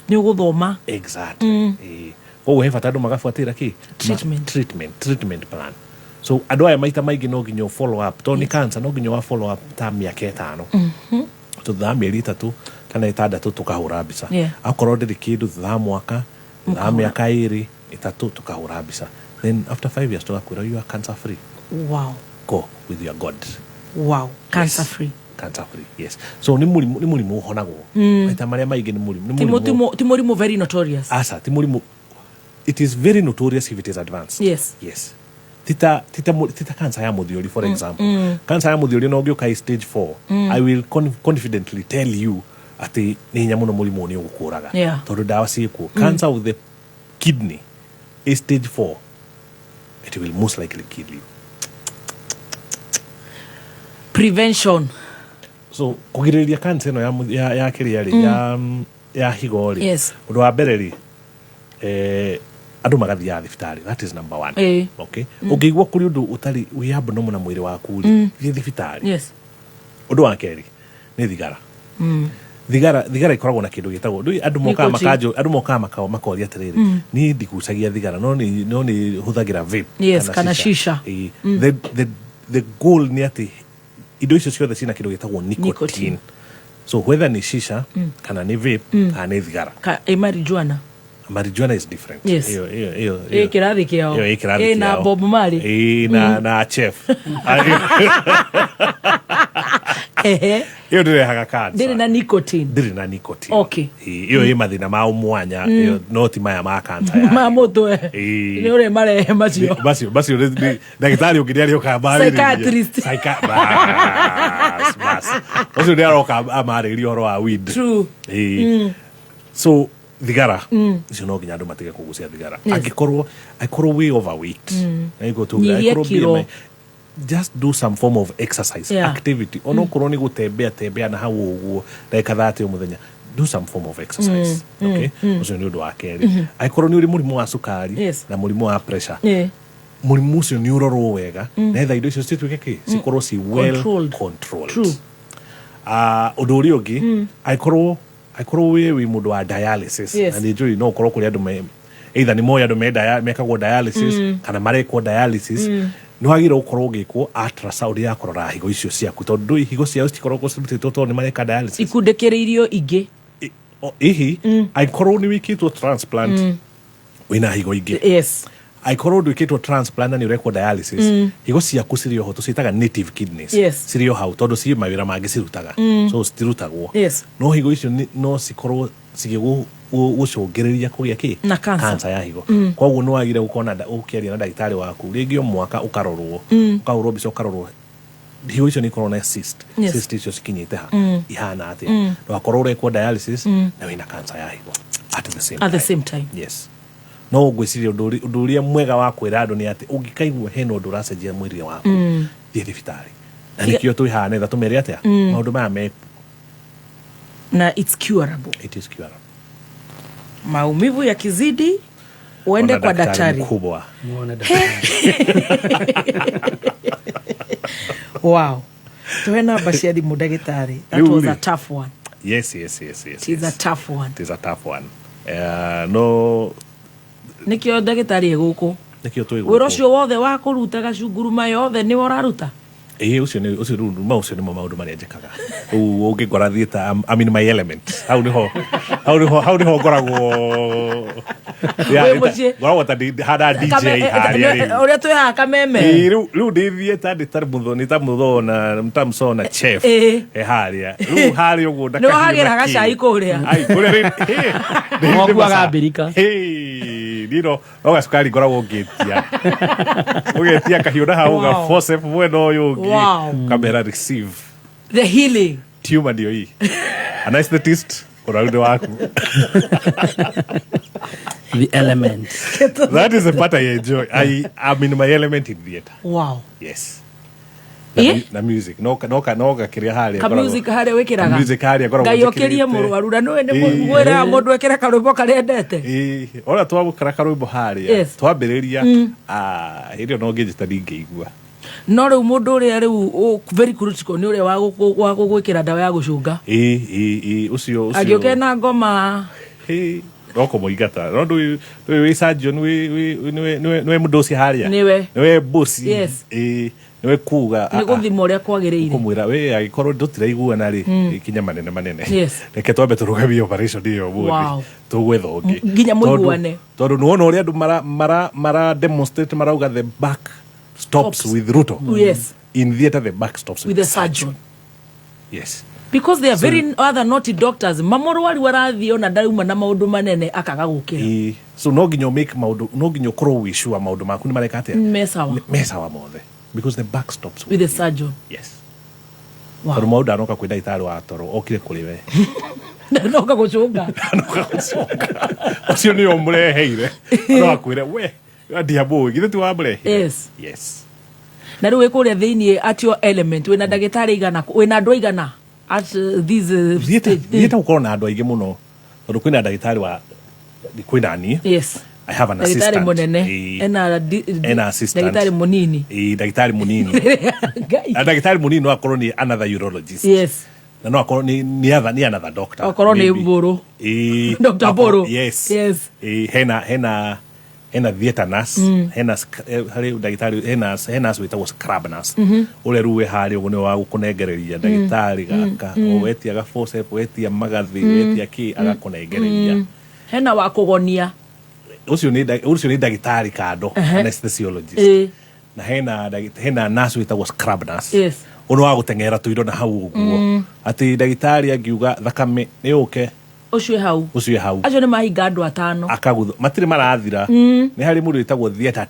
ni uguthoma exactly koguo he bata andu magabuatira ki treatment plan so andu aya maita maingi no nginya follow up to ni cancer no nginya wa follow up ta miaka 5 thutha mieri 3 kana 6 tukahura mbica akorwo ndiri kindu thutha mwaka thutha miaka 2 3 tukahura mbica then after 5 years tugakwira you are cancer free. Wow. Go with your God. Wow. Cancer free. Cancer free. Yes. So ni murimu uhonagwo. Maita maria maingi ni murimu. Ti murimu very notorious. Asa ti murimu. It is very notorious if it is advanced. Yes. Tita cancer ya muthiori for example. Cancer ya muthiori no gioka stage 4. I will confidently tell you ati ni nya muno murimu ni ugukuraga. Tondu dawa ciku. Cancer of the kidney is stage 4. It will most likely kill you. Prevention. So kugiriria cancer no ya kiria ri ya higo ri undu wa mbere ri andu magathia thibitari, that is number 1. Okay, ungigwa kuri undu utari wi abnormal na mwiri waku ri thi thibitari. Undu wa keri ni thigara. Thigara ikoragwo na kindu gitagwo andu moka makoria atiriri ni ndigucagia thigara no ni huthagira vape kana shisha. The goal ni ati indo icio ciothe cina kindu gitagwo nicotine. So whether ni shisha kana ni vape kana ni thigara marijuana is different. Hiyo kirathi kiao na Bob Marley na chef hiyo ndio haga cancer ndiri na nicotine okay hiyo ĩ mathina ma umwanya hiyo no ti maya ma cancer ya ma mutwe ni ure mare macio ndagitari ungiria ri ukambari psychiatrist bas ocio ndio aroka amari ri horo wa weed true so thigara icio no nginya andu matige kugucia thigara akorwo we overweight na igo tu akorwo just do some form of exercise activity ono korwo ni gutembea na hau uguo like 30 muthenya do some form of exercise okay ucio ni undu wa keri akorwo ni uri murimu wa sukari na murimu wa pressure murimu ucio ni urorwo wega na etha indo icio cituike ki cikorwo si well controlled undu uri ungi akorwo wi mundu wa dialysis na ni njuri no korwo kuri andu either ni moya andu mekagwo dialysis kana marekwo dialysis no agira ukorwo gikwo ultrasound ya kurora higo icio ciaku tondu higo ciao cikorwo cibutitwo to ni mareka dialysis ikundekereirio ingi aikorwo ni wikitwo transplant wina higo ingi aikorwo ndwikitwo transplant na ni urekwo dialysis higo ciaku cirio ho tucitaga native kidneys cirio hau tondu ci mawira mangi cirutaga so citirutagwo no higo icio no cikorwo ucungiriria kugia ki na cancer ya higo koguo no agire gukona ukiaria na ndagitari waku ringi mwaka ukarorwo ukaurwo bico ukarorwo hiyo icio ni corona cyst icio cikinyite ha ihana atia no akorwo rekwo dialysis na wina cancer ya higo at the same time yes no gwiciria undu uria mwega wa kwira andu ni ati ungikaigua hena undu uracenjia mwiri waku thie thibitari na nikio tuhane that tumere atia maundu maya me na it's curable. It is curable. Maumivu yakizidi uende kwa daktari mkubwa. Wow. Tuena basiadi mudagitari. That was a tough one. Yes. It's a tough one. It is a tough one. No. Nikio dagitari eguko. Nikio tu eguko. Wero cio wothe wa kurutaga cunguruma yothe ni woraruta. Ucio ni maundu maria njikaga ungikora thieta I'm in my element hau niho ngoragwo ngoragwo ta hada DJ haria uria twihaga kameme riu ndi thieta ni ta mutho na mtamsona chef haria riu haria uguo ndakagira no hagiraga cai kuria kuria mwaku agambirika ndiro oga sukari ngoragwo ngetia kahiuna hau ga force mweno uyu kamera receive the healing tumor ndio hii anesthetist uraude waku the element that is the part I enjoy. I'm in my element in theater. Wow. Yes. Na music no kiria haria ka music haria wikiraga music haria goragwo gayokerie murwaru na no ene mwera mundu ekira karwimbo karendete ora twagukara karwimbo haria twambiriria irio no ngijita ningeigua no riu mundu uria riu very critical ni uria wa gugwikira dawa ya gucunga ucio agioke na ngoma roko moigata no we surgeon we mudosi haria niwe bosi niwe kuga ni guthima uria kwagiriire kumwira we agikorwo ndutiraiguana ri ikinya manene reke twambe turugamie operation iyo muthi tugwethoge nginya muiguane tondu nuona uria andu mara demonstrate marauga the back stops with Ruto. Yes. In theater the back stops with the surgeon. Yes. Because they are very other naughty doctors. Mamoro wali warathio na dauma na maundu manene akaga gukira. So no ginyo make maundu no ginyo kro we sure maundu maku ni mareka atia. Mesawa mothe. Because the back stops with the surgeon. Yes. Wow. Kwa maundu anoka kwenda itaro wa toro okire kuriwe. Anoka gucunga. Ocio ni omreheire. No akwire we diabo githe tu wamre. Yes. Na riu ikuria thiini at your element wina ndagitari igana wina andu igana at these thieta ukorwo na andu aige muno tondu kwina ndagitari wa kwina ni yes I have an assistant ndagitari munene ena assistant ndagitari munini ndagitari munini ndagitari munini no akorwo ni another urologist yes na no akorwo ni another doctor akorwo ni Mburu Dr. Mburu yes hena theater nurse hena hari ndagitari hena witagwo scrub nurse ule ruwe hari ugo ni wa gukunengereria ndagitari gaka wetia ga forceps wetia magathi wetia ki agakunengereria hena wa kugonia ucio ni ndagitari kando anesthesiologist na hena nurse witagwo scrub nurse yes uno wa gutengera tuindo na hau uguo ati ndagitari angiuga thakame ni uke ucio hau acio ni mahinga andu atano akagutho matire marathira ni hari mundu witagwo theater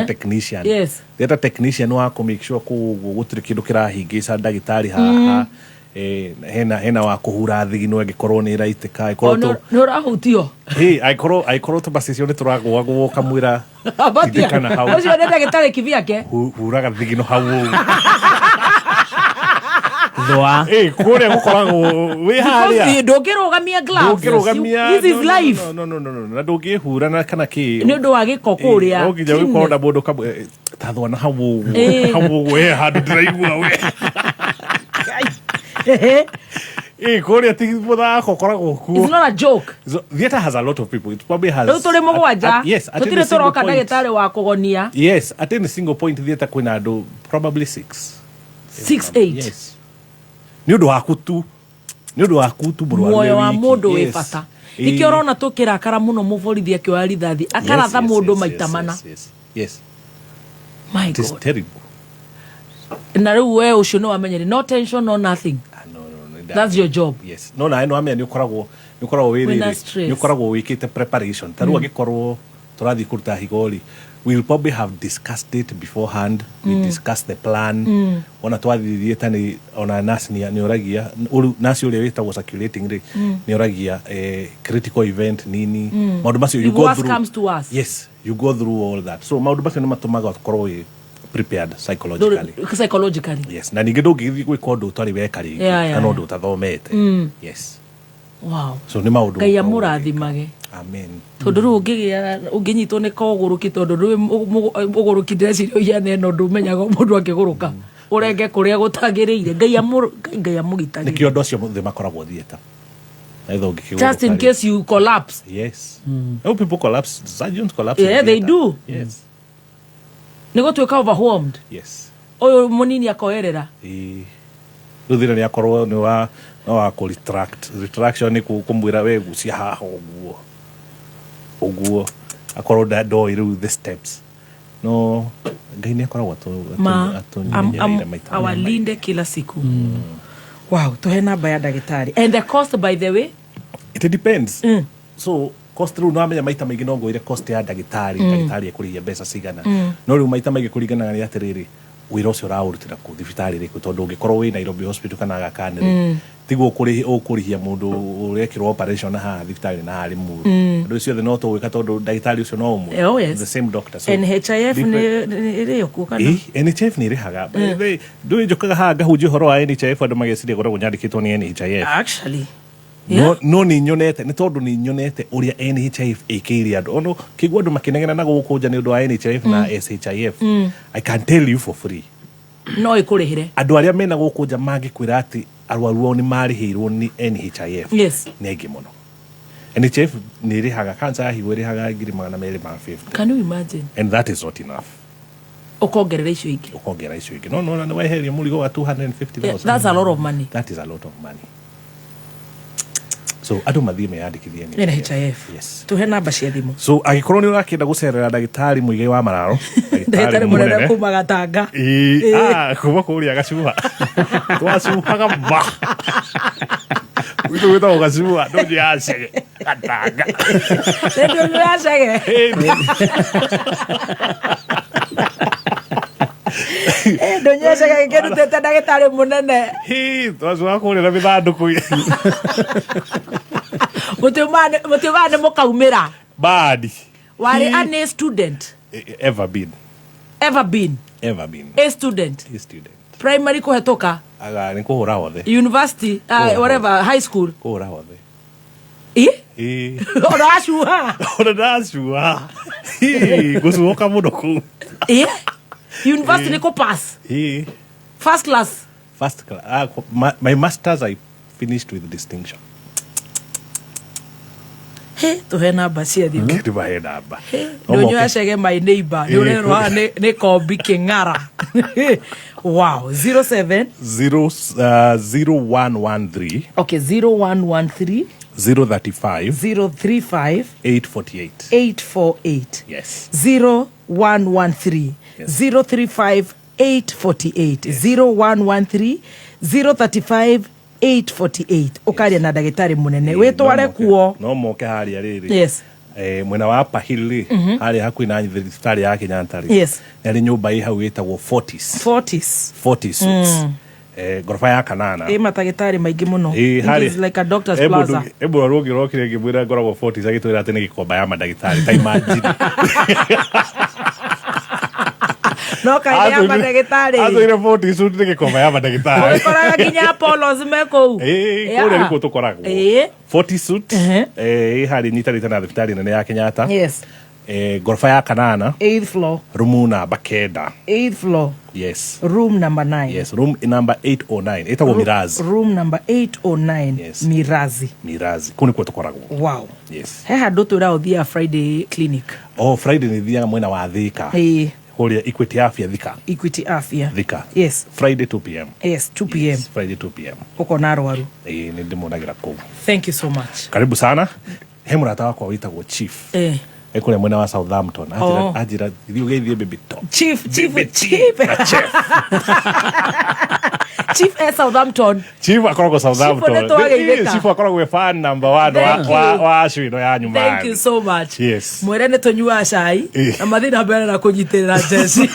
technician yes theater technician wa ku make sure gutire kindu kirahingica ndagitari haha hena wa kuhura thigino angikorwo ni raitika ikorwo ni urahutio aikorwo tu basi cio ni turagwo kamwira kana hau ucio ni ndagitari kivyake huraga thigino hau Doa. Kore gukoragwo wi haria. Ndungirugamia gloves. This is life. No. Na ndungihura na kana ki. Ni undu wa giko kuria. Nginya wikorwo na mundu tathwa na hau we handu ndiraigua we. Kore ati muthako koragwo kuo. It's not a joke. Theater has a lot of people. It probably has. Riu turi mugwanja. Yes. Tutire turoka ndagitari wa kugonia. Yes. At any single point theater kwina andu probably 6. 8. Yes. Ni undu waku tu burwaru moyo wa mundu wi bata nikio rona tukirakara muno muborithi akioya rithathi akaratha mundu maita mana yes my God, it is terrible na riu we ucio no wamenyere no tension no nothing That's your job. Yes. No na eno amia ni ukoragwo ni ukoragwo wikite preparation. Taru agikorwo turathi kuruta higori. We'll probably have discussed it beforehand. We discussed the plan. Ona twathithie tani ona nasi ni oragia nasi ule wita circulating ri ni oragia critical event nini. Maundu macio you go through. Comes to us. Yes, you go through all that. So maundu macio ni matumaga tukorwo prepared psychologically. Yes. Na ningi ndungithi gwika undu utari weka ringi kana undu utathomete. Yes. Wow. So ni maundu. Ngai amurathimage. Amen. Tondu ru unginyitwo ni koguruki tondu ru uguruki ndecirio yane no ndumenyaga mundu akiguruka urenge kuria gutagiriire Ngai amugitagire. Nikio ndo cio muthe makoragwo thieta. Just in case you collapse. Yes. How people collapse, surgeons collapse. Yeah, they do. Yes. Nigo tuika overwhelmed. Yes. Oyo munini akoerera. Ruthira ni akorwo ni wa ko retraction ni kumwira we gucia haha oguo akorwo do iru the steps no Ngai ni akorwo awalinde kila siku. Wow, tuhe namba ya dagitari. And the cost, by the way, it depends. So cost ru no amenya maita maingi no ngoire cost ya dagitari ekuriya mbeca cigana no ru maita maingi kuringana na atiriri wira ucio raurutira ku thibitari riku tondu ungikorwo wi Nairobi hospital kana Aga Khan tiguo kurihia mundu urekirwo operation ha thibitari na ari mu ndu ucio the no to wika tondu dagitari ucio no umwe the same doctor. So NHIF ni rio ku kana NHIF ni rihaga ndu njokaga ha ngahunjia horo wa NHIF andu mageciria goragwo nyandikitwo ni NHIF actually. No ni nyonete ni tondu ni nyonete uria NHIF ikiri andu ono kigwa andu makinegena na gukunja ni undu wa NHIF na SHIF. I can tell you for free no ikurihire andu aria mena gukunja magikwira ati arwaru ni marihirwo ni NHIF. Yes. Ni engi muno. NHIF ni rihaga cancer higo rihaga 250. Can you imagine? And that is not enough. Ukongerera icio ingi no ni weheria murigo wa 250,000. That's a lot of money. That is a lot of money. So adu mathie meyandikithie ni NHIF. Yes. Tuhe namba cia thimu. So agikorwo ni urakenda gucerera dagitari muige wa mararo dagitari munene kuma Gatanga kuma kuria gacuha twacuhaga ba witu wita gacuha ndo yacege Gatanga ndo yacege ndonyesha gikeru tete dagitari munene twacuha kuria mithanduku mutimane mukaumira bad wari a student ever been a student primary kuhetoka aga ni kuhura hothe university whatever high school kuhura hothe Orashuha gucuoka muno ku university ni ko pass first class my masters I finished with distinction. Tuhe namba cia thimu tuhe namba ndonyo acege my neighbor ni urerwa ni kombi kingara wow 0113 okay 0113 035 848 yes 0113 035 848 0113 035 ukaria na dagitari munene wetware kuo no moke haria riri yes mwena wa Pahili haria hakui na thibitari ya Kenyatta yes yari nyumba hii hau itagwo 40 suits gorofa ya kanana matagitari maigi muno it's like a doctor's plaza ebo rogi rokire ngibwira ngoragwo 40 agitwira ati ni gikomba ya madagitari ta imagine no kai ya madagitari azoire 40 suit ni gikomba ya madagitari koraga kinya polos meko kore liko tukoragwo 40 suit hari nyitarite na thibitari nene ya Kenyatta yes gorofa ya kanana 8th floor room number 8th floor yes room number 9 yes room number 809 itago Mirazi room number 809 yes. Mirazi kuni kwa tukoragwo wow yes ndo tura uthia Friday clinic Friday ni thia mwena wa Thika kuria Equity Afya Thika yes Friday 2 p.m. yes 2 p.m. yes, Friday 2 p.m. uko narwaru ni ndimunagira ku thank you so much karibu sana hemurata wako witagwo chief ekule mwena wa Southampton ajira thiu geithie baby top chief Chief Southampton. Chief akoragwo Southampton. Chief akoragwo fan number 1 wa Ashwino ya nyuma. Thank you so much. Yes. Mwere tonyua cai na mathina mbere na kunyitirira Jesse.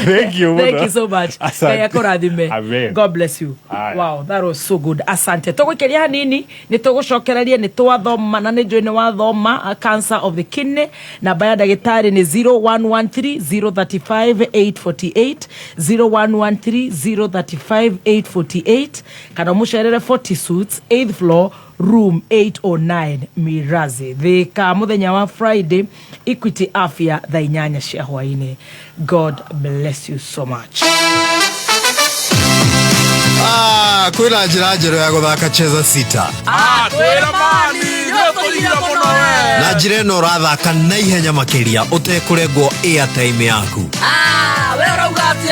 Thank you so much. God bless you. Wow, that was so good. Asante. Tugukiria hanini ni tugucokereria ni twathoma na ni joine wathoma cancer of the kidney. Namba ya ndagitari ni 0113 035 848 0113 035 848 kana mucerere 40 suits 8th floor room 809 Mirazi. Thika muthenya wa Friday Equity Afya thaa 8 cia hwaini. God bless you so much. Kwina njira njerũ ya gũthaka cheza sita. Kwĩna mani nĩũkũgia mũno we. Na njĩra ĩno ũrathaka na ihenya makĩria ũtekũrengwo airtime yaku.